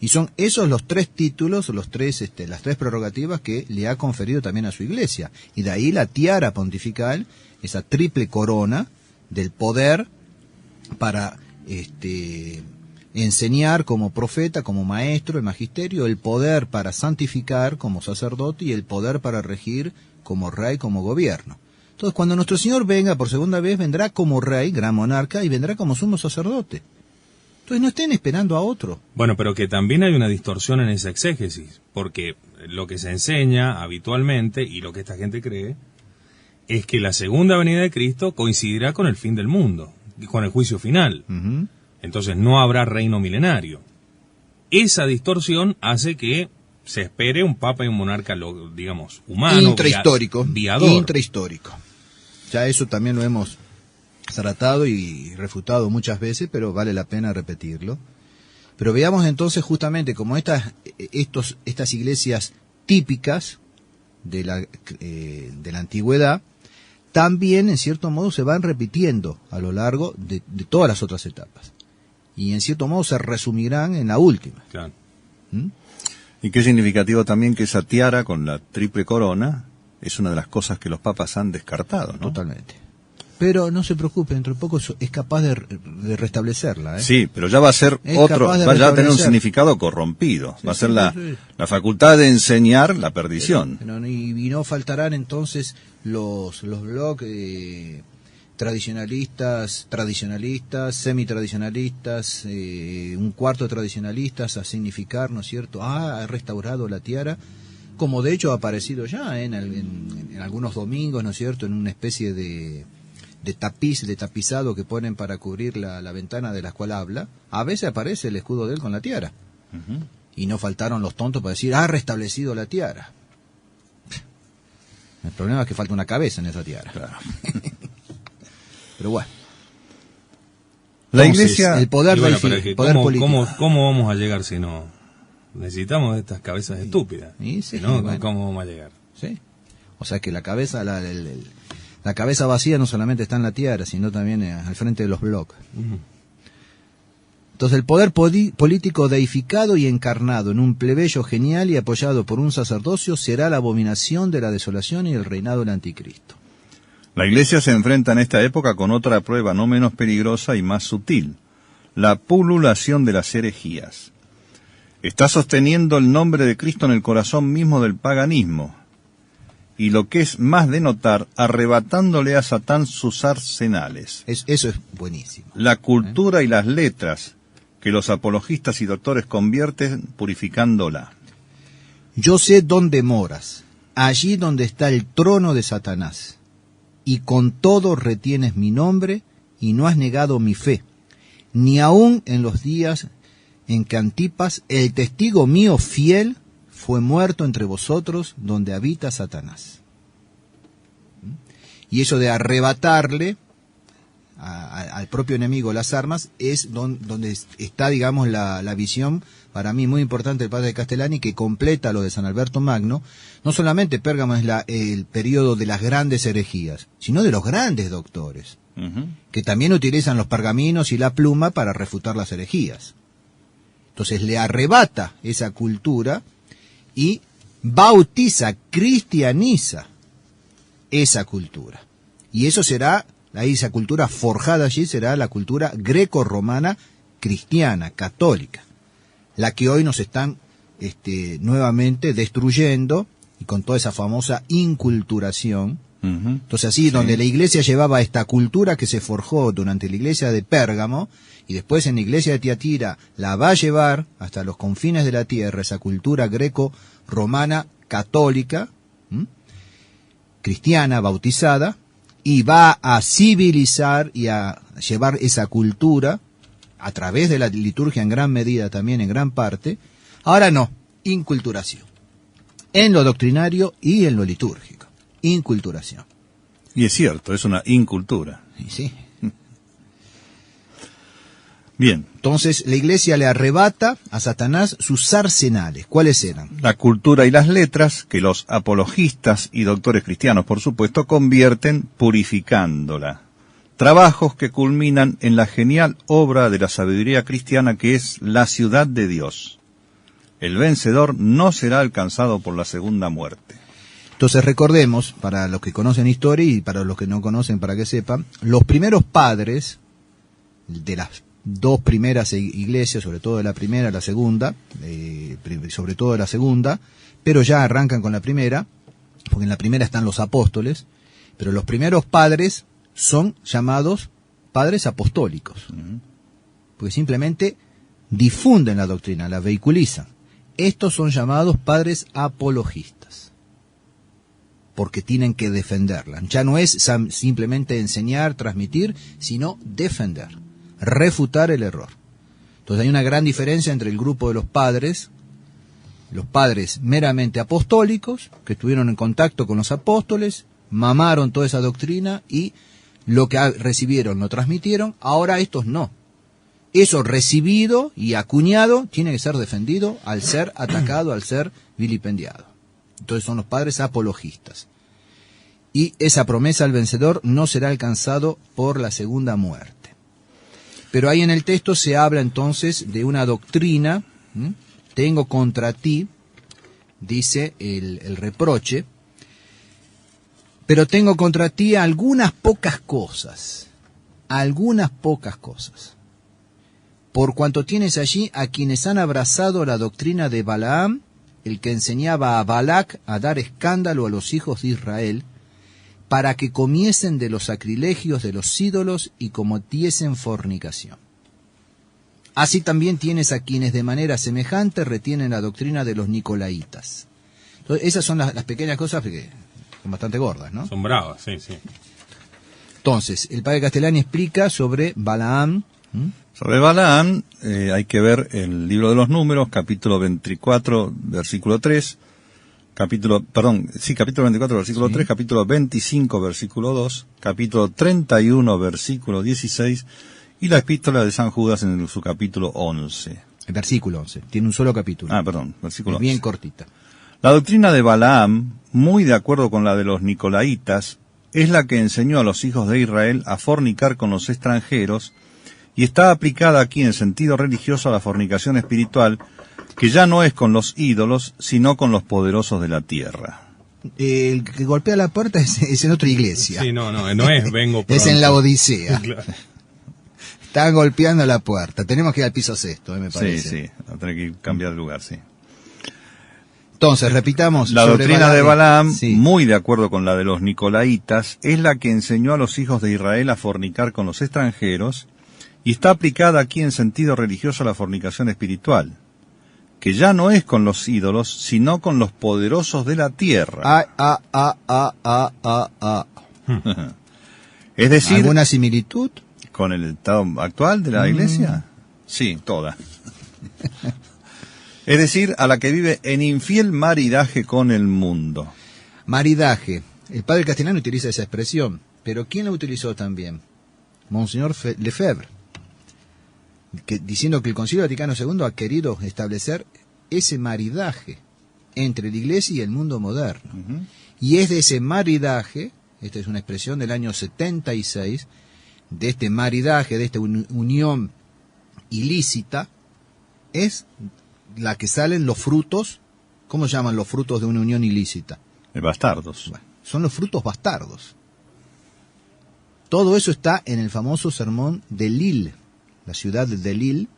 Y son esos los tres títulos, las tres prerrogativas que le ha conferido también a su iglesia. Y de ahí la tiara pontifical, esa triple corona del poder para enseñar como profeta, como maestro, el magisterio, el poder para santificar como sacerdote y el poder para regir como rey, como gobierno. Entonces, cuando nuestro Señor venga por segunda vez, vendrá como rey, gran monarca, y vendrá como sumo sacerdote. Entonces no estén esperando a otro. Bueno, pero que también hay una distorsión en esa exégesis, porque lo que se enseña habitualmente, y lo que esta gente cree, es que la segunda venida de Cristo coincidirá con el fin del mundo, con el juicio final. Entonces no habrá reino milenario. Esa distorsión hace que se espere un papa y un monarca, digamos, humano, intrahistórico. viador. Intrahistórico. Ya eso también lo hemos tratado y refutado muchas veces, pero vale la pena repetirlo. Pero veamos entonces justamente como estas iglesias típicas de la antigüedad, también en cierto modo se van repitiendo a lo largo de todas las otras etapas. Y en cierto modo se resumirán en la última. Claro. Y qué significativo también que esa tiara con la triple corona es una de las cosas que los papas han descartado, ¿no? Totalmente. Pero no se preocupe, dentro de poco es capaz de restablecerla. Sí, pero ya va a ser va ya a tener un significado corrompido. Va a ser la facultad de enseñar la perdición. Y no faltarán entonces los blogs tradicionalistas, semitradicionalistas, un cuarto de tradicionalistas a significar, ¿no es cierto? Ha restaurado la tiara como de hecho ha aparecido ya en algunos domingos, ¿no es cierto?, en una especie de tapizado que ponen para cubrir la ventana de la cual habla. A veces aparece el escudo de él con la tiara. Ujú. Y no faltaron los tontos para decir, ha restablecido la tiara. El problema es que falta una cabeza en esa tiara. Claro. Pero bueno. La Entonces, Iglesia... el poder, Y bueno, pero es que poder ¿cómo, político. cómo vamos a llegar si no? Necesitamos de estas cabezas estúpidas. Y sí, Si no, bueno. ¿cómo vamos a llegar? ¿Sí? O sea que la cabeza, la cabeza vacía no solamente está en la tiara, sino también al frente de los bloques. Ujú. Entonces el poder político deificado y encarnado en un plebeyo genial y apoyado por un sacerdocio será la abominación de la desolación y el reinado del anticristo. La Iglesia se enfrenta en esta época con otra prueba no menos peligrosa y más sutil, la pululación de las herejías. Está sosteniendo el nombre de Cristo en el corazón mismo del paganismo, y lo que es más de notar, arrebatándole a Satán sus arsenales, Eso es buenísimo. la cultura y las letras, que los apologistas y doctores convierten purificándola. Yo sé dónde moras, allí donde está el trono de Satanás, y con todo retienes mi nombre y no has negado mi fe, ni aun en los días en que Antipas, el testigo mío fiel, fue muerto entre vosotros donde habita Satanás. Y eso de arrebatarle al propio enemigo las armas es donde está, digamos, la visión, para mí muy importante, del padre de Castellani, que completa lo de San Alberto Magno. No solamente Pérgamo es el periodo de las grandes herejías, sino de los grandes doctores, que también utilizan los pergaminos y la pluma para refutar las herejías. Entonces le arrebata esa cultura y bautiza, cristianiza esa cultura. Y eso será, esa cultura forjada allí será la cultura greco-romana cristiana, católica, la que hoy nos están nuevamente destruyendo, y con toda esa famosa inculturación. Entonces así, donde la iglesia llevaba esta cultura que se forjó durante la iglesia de Pérgamo, y después en la iglesia de Tiatira la va a llevar hasta los confines de la tierra, esa cultura greco-romana católica, cristiana, bautizada, y va a civilizar y a llevar esa cultura a través de la liturgia en gran medida, también en gran parte. Ahora no, inculturación, en lo doctrinario y en lo litúrgico, inculturación. Y es cierto, es una incultura. Y sí. Bien, Entonces la iglesia le arrebata a Satanás sus arsenales. ¿Cuáles eran? la cultura y las letras, que los apologistas y doctores cristianos, por supuesto, convierten purificándola. Trabajos que culminan en la genial obra de la sabiduría cristiana que es la ciudad de Dios. El vencedor no será alcanzado por la segunda muerte. Entonces recordemos, para los que conocen historia y para los que no conocen, para que sepan, los primeros padres de las dos primeras iglesias, sobre todo de la primera, la segunda, sobre todo de la segunda, pero ya arrancan con la primera, porque en la primera están los apóstoles, pero los primeros padres son llamados padres apostólicos, porque simplemente difunden la doctrina, la vehiculizan. Estos son llamados padres apologistas, porque tienen que defenderla. Ya no es simplemente enseñar, transmitir, sino defender, refutar el error. Entonces hay una gran diferencia entre el grupo de los padres meramente apostólicos, que estuvieron en contacto con los apóstoles, mamaron toda esa doctrina y lo que recibieron lo transmitieron. Ahora estos no. Eso recibido y acuñado tiene que ser defendido al ser atacado, al ser vilipendiado. Entonces son los padres apologistas. Y esa promesa al vencedor no será alcanzado por la segunda muerte. Pero ahí en el texto se habla entonces de una doctrina. Tengo contra ti, dice el reproche, pero tengo contra ti algunas pocas cosas, por cuanto tienes allí a quienes han abrazado la doctrina de Balaam, el que enseñaba a Balac a dar escándalo a los hijos de Israel, para que comiesen de los sacrilegios de los ídolos y cometiesen fornicación. Así también tienes a quienes de manera semejante retienen la doctrina de los nicolaitas. Entonces, esas son las pequeñas cosas que son bastante gordas, ¿no? Son bravas, sí, sí. Entonces, el padre Castellani explica sobre Balaam. Sobre Balaam hay que ver el libro de los Números, capítulo 24, versículo 3, capítulo 24, versículo 3, capítulo 25, versículo 2, capítulo 31, versículo 16, y la epístola de San Judas en su capítulo 11. El versículo 11, tiene un solo capítulo. Versículo es bien 11. cortita. La doctrina de Balaam, muy de acuerdo con la de los Nicolaitas, es la que enseñó a los hijos de Israel a fornicar con los extranjeros, y está aplicada aquí en sentido religioso a la fornicación espiritual, que ya no es con los ídolos, sino con los poderosos de la tierra. El que golpea la puerta es en otra iglesia. Sí, no es vengo pronto. Es en la Odisea. Claro. Están golpeando la puerta. Tenemos que ir al piso sexto, me parece. Sí, va a tener que cambiar de lugar, sí. Entonces, repitamos. La sobre doctrina de Balaam, sí. muy de acuerdo con la de los Nicolaitas, es la que enseñó a los hijos de Israel a fornicar con los extranjeros, y está aplicada aquí en sentido religioso a la fornicación espiritual, que ya no es con los ídolos, sino con los poderosos de la tierra. Es decir, ¿Alguna similitud? ¿con el estado actual de la iglesia? Sí, toda. Es decir, a la que vive en infiel maridaje con el mundo. Maridaje. El padre Castellani utiliza esa expresión, pero ¿quién la utilizó también? Monseñor Lefebvre, diciendo que el Concilio Vaticano II ha querido establecer ese maridaje entre la Iglesia y el mundo moderno. Y es de ese maridaje, esta es una expresión del año 76, de este maridaje, de esta unión ilícita, es la que salen los frutos. ¿Cómo se llaman los frutos de una unión ilícita? Bastardos. Bueno, son los frutos bastardos. Todo eso está en el famoso sermón de Lille, la ciudad de Lille,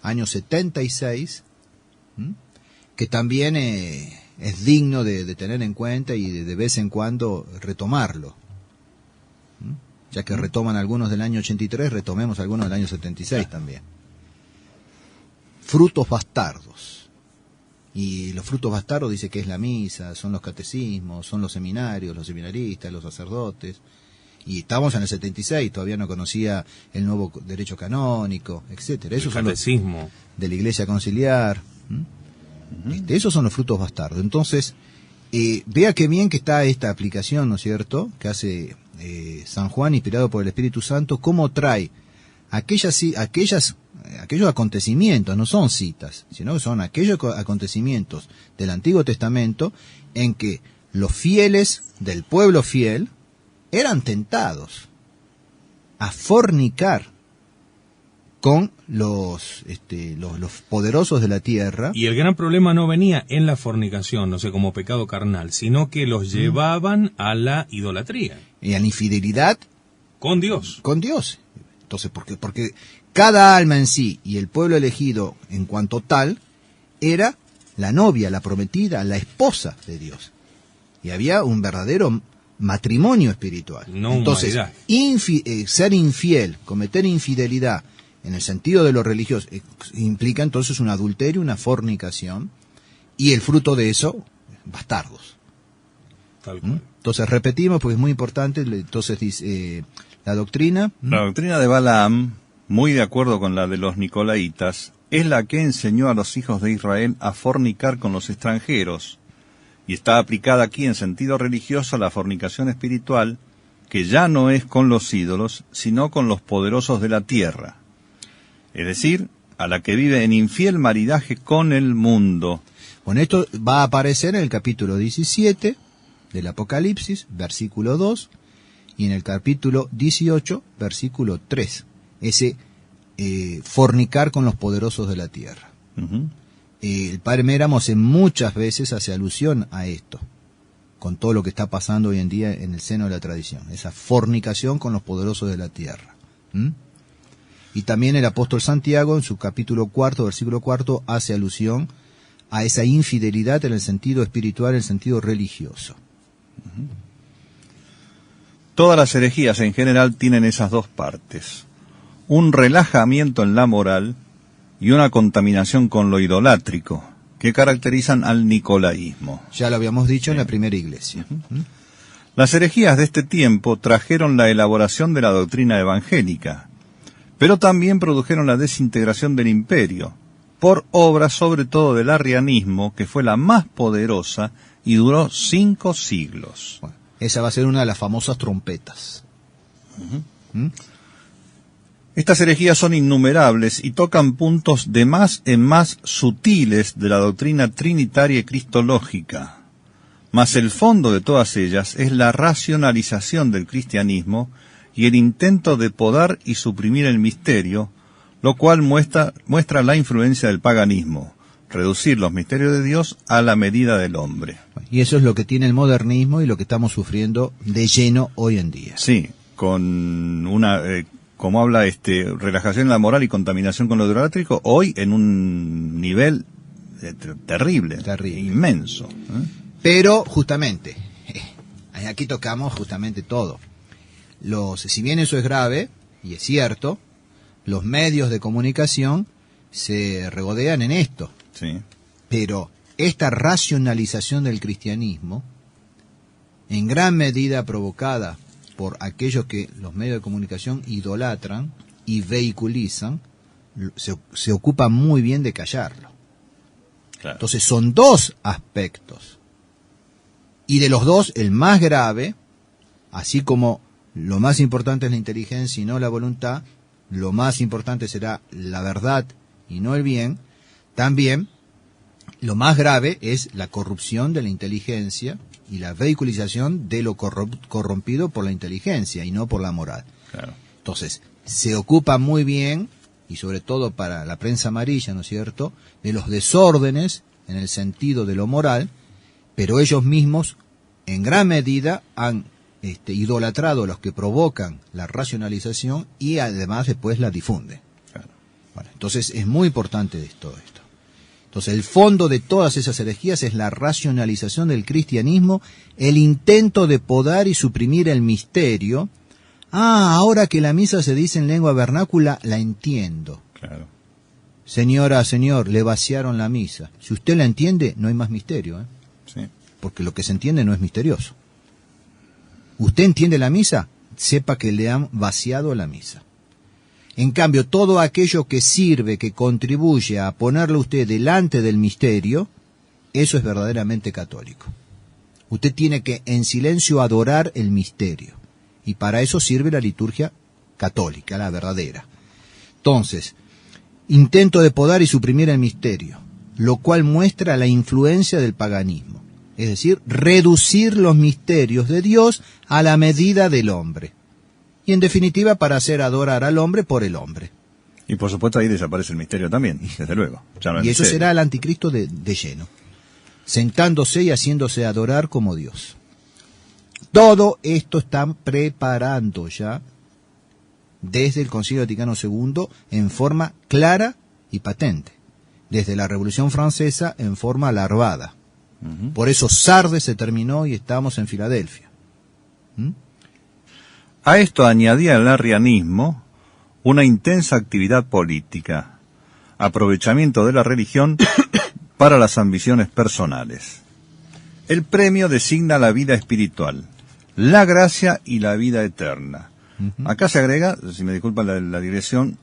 año 76, que también es digno de tener en cuenta y de vez en cuando retomarlo. Ya que retoman algunos del año 83, retomemos algunos del año 76 también. Frutos bastardos. Y los frutos bastardos dice que es la misa, son los catecismos, son los seminarios, los seminaristas, los sacerdotes. Y estamos en el 76, todavía no conocía el nuevo derecho canónico, etcétera. Esos son los de la Iglesia Conciliar. Esos son los frutos bastardos. Entonces, vea qué bien que está esta aplicación, ¿no es cierto?, que hace San Juan, inspirado por el Espíritu Santo, cómo trae aquellos acontecimientos, no son citas, sino que son aquellos acontecimientos del Antiguo Testamento en que los fieles del pueblo fiel eran tentados a fornicar con los poderosos de la tierra. Y el gran problema no venía en la fornicación, no sé, como pecado carnal, sino que los llevaban a la idolatría. Y a la infidelidad con Dios. Con Dios. Entonces, porque cada alma en sí y el pueblo elegido en cuanto tal era la novia, la prometida, la esposa de Dios. Y había un verdadero matrimonio espiritual. No. Entonces, ser infiel, cometer infidelidad en el sentido de lo religioso, implica entonces un adulterio, una fornicación, y el fruto de eso, bastardos. Tal cual. Entonces repetimos, porque es muy importante. Entonces dice la doctrina. La doctrina de Balaam, muy de acuerdo con la de los Nicolaitas, es la que enseñó a los hijos de Israel a fornicar con los extranjeros, y está aplicada aquí en sentido religioso a la fornicación espiritual, que ya no es con los ídolos, sino con los poderosos de la tierra. Es decir, a la que vive en infiel maridaje con el mundo. Bueno, esto va a aparecer en el capítulo 17 del Apocalipsis, versículo 2, y en el capítulo 18, versículo 3. Ese fornicar con los poderosos de la tierra. El padre Méramos muchas veces hace alusión a esto, con todo lo que está pasando hoy en día en el seno de la tradición, esa fornicación con los poderosos de la tierra. Y también el apóstol Santiago, en su capítulo 4, versículo 4, hace alusión a esa infidelidad en el sentido espiritual, en el sentido religioso. Todas las herejías en general tienen esas dos partes: un relajamiento en la moral y una contaminación con lo idolátrico, que caracterizan al nicolaísmo. Ya lo habíamos dicho en la primera iglesia. Las herejías de este tiempo trajeron la elaboración de la doctrina evangélica, pero también produjeron la desintegración del imperio, por obra sobre todo del arrianismo, que fue la más poderosa y duró 5 siglos. Bueno, esa va a ser una de las famosas trompetas. Estas herejías son innumerables y tocan puntos de más en más sutiles de la doctrina trinitaria y cristológica. Mas el fondo de todas ellas es la racionalización del cristianismo y el intento de podar y suprimir el misterio, lo cual muestra la influencia del paganismo, reducir los misterios de Dios a la medida del hombre. Y eso es lo que tiene el modernismo y lo que estamos sufriendo de lleno hoy en día. Sí, con una, como habla relajación en la moral y contaminación con lo idolátrico, hoy en un nivel terrible, inmenso. Pero justamente, aquí tocamos justamente todo. Si bien eso es grave, y es cierto, los medios de comunicación se regodean en esto. Sí. Pero esta racionalización del cristianismo, en gran medida provocada por aquellos que los medios de comunicación idolatran y vehiculizan, se ocupa muy bien de callarlo. Claro. Entonces son dos aspectos. Y de los dos, el más grave, así como lo más importante es la inteligencia y no la voluntad, lo más importante será la verdad y no el bien, también lo más grave es la corrupción de la inteligencia y la vehiculización de lo corrompido por la inteligencia y no por la moral. Claro. Entonces, se ocupa muy bien, y sobre todo para la prensa amarilla, ¿no es cierto?, de los desórdenes en el sentido de lo moral, pero ellos mismos, en gran medida, han idolatrado a los que provocan la racionalización y además después la difunden. Claro. Bueno, entonces es muy importante todo esto. Entonces el fondo de todas esas herejías es la racionalización del cristianismo, el intento de podar y suprimir el misterio. Ahora que la misa se dice en lengua vernácula, la entiendo. Claro. Señora, señor, le vaciaron la misa. Si usted la entiende, no hay más misterio, Sí. porque lo que se entiende no es misterioso. ¿Usted entiende la misa? Sepa que le han vaciado la misa. En cambio, todo aquello que sirve, que contribuye a ponerle a usted delante del misterio, eso es verdaderamente católico. Usted tiene que en silencio adorar el misterio. Y para eso sirve la liturgia católica, la verdadera. Entonces, intento de podar y suprimir el misterio, lo cual muestra la influencia del paganismo. Es decir, reducir los misterios de Dios a la medida del hombre. Y en definitiva, para hacer adorar al hombre por el hombre. Y por supuesto ahí desaparece el misterio también, desde luego. Ya no es Y eso misterio. será el anticristo de lleno, sentándose y haciéndose adorar como Dios. Todo esto están preparando ya desde el Concilio Vaticano II en forma clara y patente. Desde la Revolución Francesa en forma larvada. Por eso Sardes se terminó y estamos en Filadelfia. A esto añadía el arrianismo una intensa actividad política, aprovechamiento de la religión para las ambiciones personales. El premio designa la vida espiritual, la gracia y la vida eterna. Acá se agrega, si me disculpan la digresión,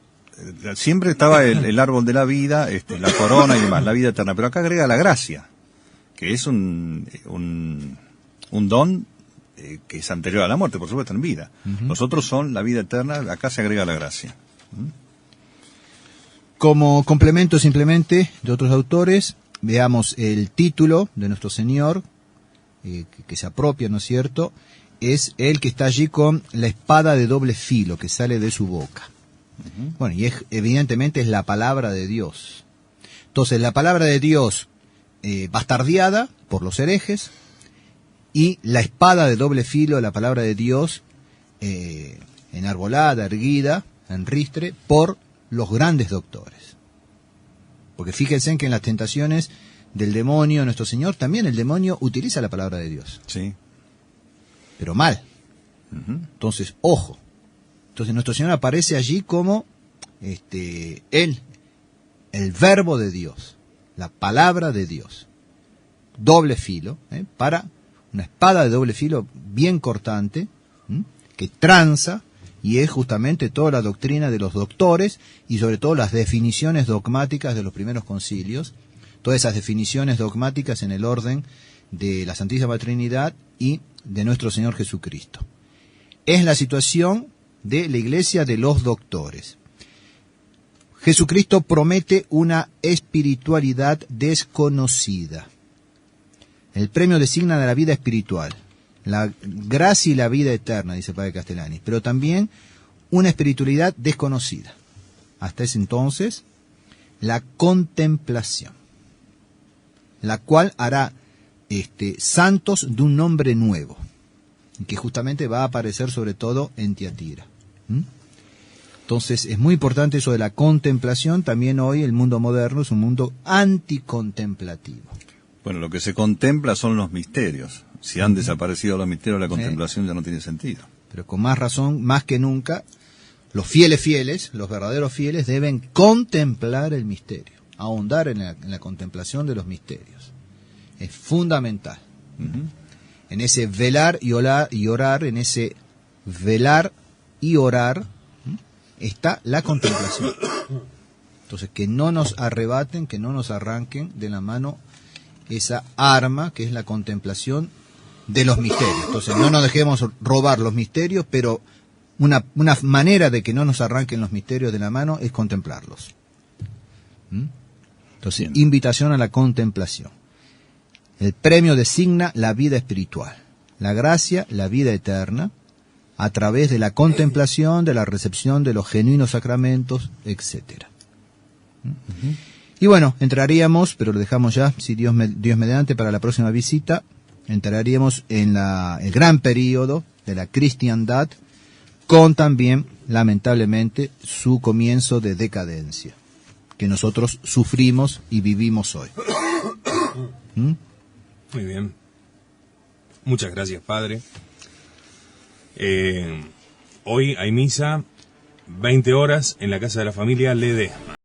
siempre estaba el árbol de la vida, la corona y demás, la vida eterna, pero acá agrega la gracia, que es un don que es anterior a la muerte, por supuesto, en vida. Los otros son la vida eterna, acá se agrega la gracia. Como complemento simplemente de otros autores, veamos el título de nuestro Señor, que se apropia, ¿no es cierto? Es el que está allí con la espada de doble filo que sale de su boca. Bueno, y evidentemente es la palabra de Dios. Entonces, la palabra de Dios bastardeada por los herejes, y la espada de doble filo, la palabra de Dios, enarbolada, erguida, en ristre, por los grandes doctores. Porque fíjense en que en las tentaciones del demonio, nuestro Señor, también el demonio utiliza la palabra de Dios. Sí. Pero mal. Entonces, ojo. Entonces nuestro Señor aparece allí como Él, el verbo de Dios, la palabra de Dios. Doble filo, para una espada de doble filo bien cortante, que tranza, y es justamente toda la doctrina de los doctores y sobre todo las definiciones dogmáticas de los primeros concilios, todas esas definiciones dogmáticas en el orden de la Santísima Trinidad y de nuestro Señor Jesucristo. Es la situación de la Iglesia de los doctores. Jesucristo promete una espiritualidad desconocida. El premio designa de la vida espiritual, la gracia y la vida eterna, dice el Padre Castellani, pero también una espiritualidad desconocida. Hasta ese entonces, la contemplación, la cual hará santos de un nombre nuevo, que justamente va a aparecer sobre todo en Tiatira. Entonces es muy importante eso de la contemplación. También hoy el mundo moderno es un mundo anticontemplativo. Bueno, lo que se contempla son los misterios. Si han desaparecido los misterios, la contemplación ya no tiene sentido. Pero con más razón, más que nunca, los fieles, los verdaderos fieles, deben contemplar el misterio, ahondar en la contemplación de los misterios. Es fundamental. En ese velar y orar, en ese velar y orar, está la contemplación. Entonces, que no nos arrebaten, que no nos arranquen de la mano esa arma que es la contemplación de los misterios. Entonces, no nos dejemos robar los misterios, pero una manera de que no nos arranquen los misterios de la mano es contemplarlos. Entonces, invitación a la contemplación. El premio designa la vida espiritual, la gracia, la vida eterna, a través de la contemplación, de la recepción de los genuinos sacramentos, etcétera. Y bueno, entraríamos, pero lo dejamos ya, si Dios mediante, para la próxima visita, entraríamos en el gran período de la cristiandad, con también, lamentablemente, su comienzo de decadencia, que nosotros sufrimos y vivimos hoy. Muy bien. Muchas gracias, Padre. Hoy hay misa, 20 horas, en la casa de la familia Ledesma.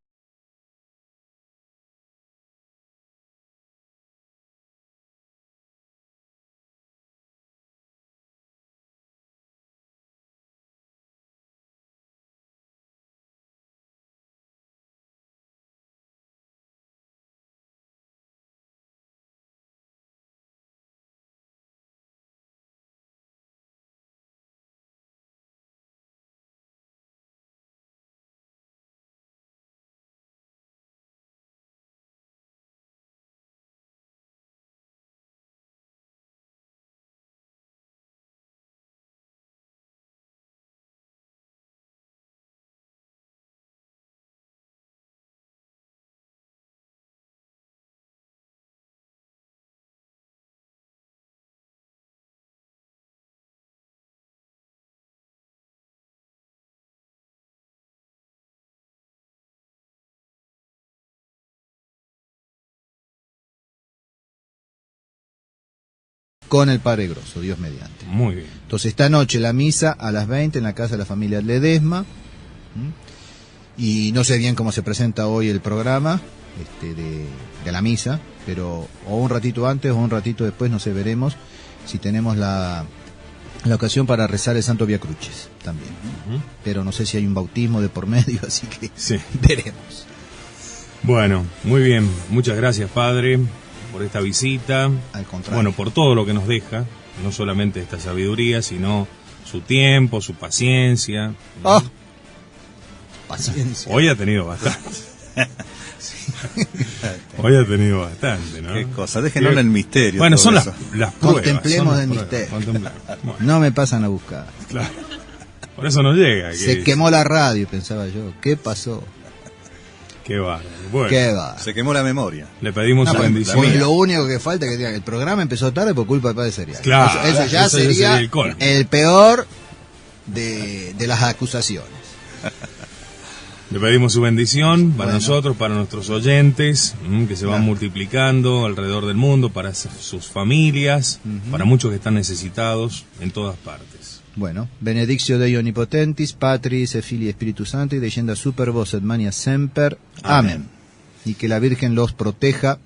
Con el Padre Grosso, Dios mediante. Muy bien. Entonces, esta noche la misa a las 20 en la casa de la familia Ledesma. Y no sé bien cómo se presenta hoy el programa de la misa, pero o un ratito antes o un ratito después, no sé, veremos si tenemos la ocasión para rezar el Santo Vía Crucis también. Pero no sé si hay un bautismo de por medio, así que veremos. Bueno, muy bien. Muchas gracias, Padre, por esta visita. Al contrario. Bueno, por todo lo que nos deja, no solamente esta sabiduría, sino su tiempo, su paciencia. ¡Oh! Paciencia. Hoy ha tenido bastante. Hoy ha tenido bastante, ¿no? Qué cosa, déjenlo en el misterio. Bueno, son las pruebas. Contemplemos el misterio. Bueno. No me pasan a buscar. Claro. Por eso no llega. Se quemó la radio, pensaba yo. ¿Qué pasó? Qué bárbaro. Bueno, ¿Qué va? Se quemó la memoria. le pedimos su bendición. Pues lo único que falta es que digan, el programa empezó tarde por culpa del Padre Serial. Claro, eso ya eso sería el colmo. el peor de las acusaciones. Le pedimos su bendición para nosotros, para nuestros oyentes, que se van multiplicando alrededor del mundo, para sus familias, para muchos que están necesitados en todas partes. Bueno, benedictio Dei Omnipotentis, Patris et Filii et Spiritus Sancti, descenda super vos et mania semper. Amén. y que la Virgen los proteja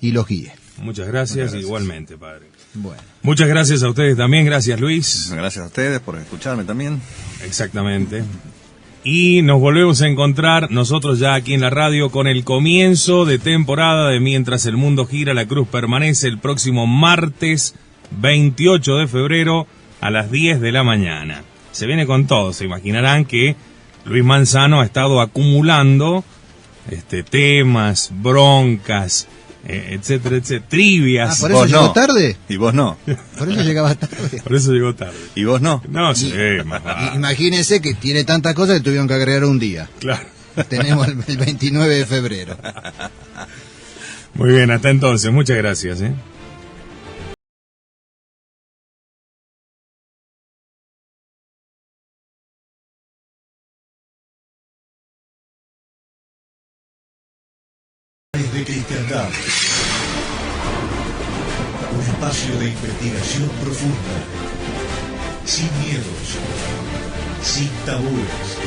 y los guíe. Muchas gracias, igualmente, padre. Bueno. Muchas gracias a ustedes también, gracias Luis. Gracias a ustedes por escucharme también. Exactamente. Y nos volvemos a encontrar nosotros ya aquí en la radio con el comienzo de temporada de Mientras el Mundo Gira, la Cruz Permanece, el próximo martes 28 de febrero a las 10 de la mañana. Se viene con todo, se imaginarán que Luis Manzano ha estado acumulando temas, broncas, etcétera, etcétera, trivias. ¿Por eso Vos llegó no. tarde? Y vos no. Por eso llegaba tarde. Por eso llegó tarde. Y vos no. No sé, más vale. Imagínense que tiene tantas cosas que tuvieron que agregar un día. Claro. Tenemos el 29 de febrero. Muy bien, hasta entonces, muchas gracias. De Cristiandad. Un espacio de investigación profunda, sin miedos, sin tabúes,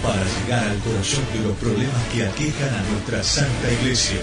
para llegar al corazón de los problemas que aquejan a nuestra Santa Iglesia.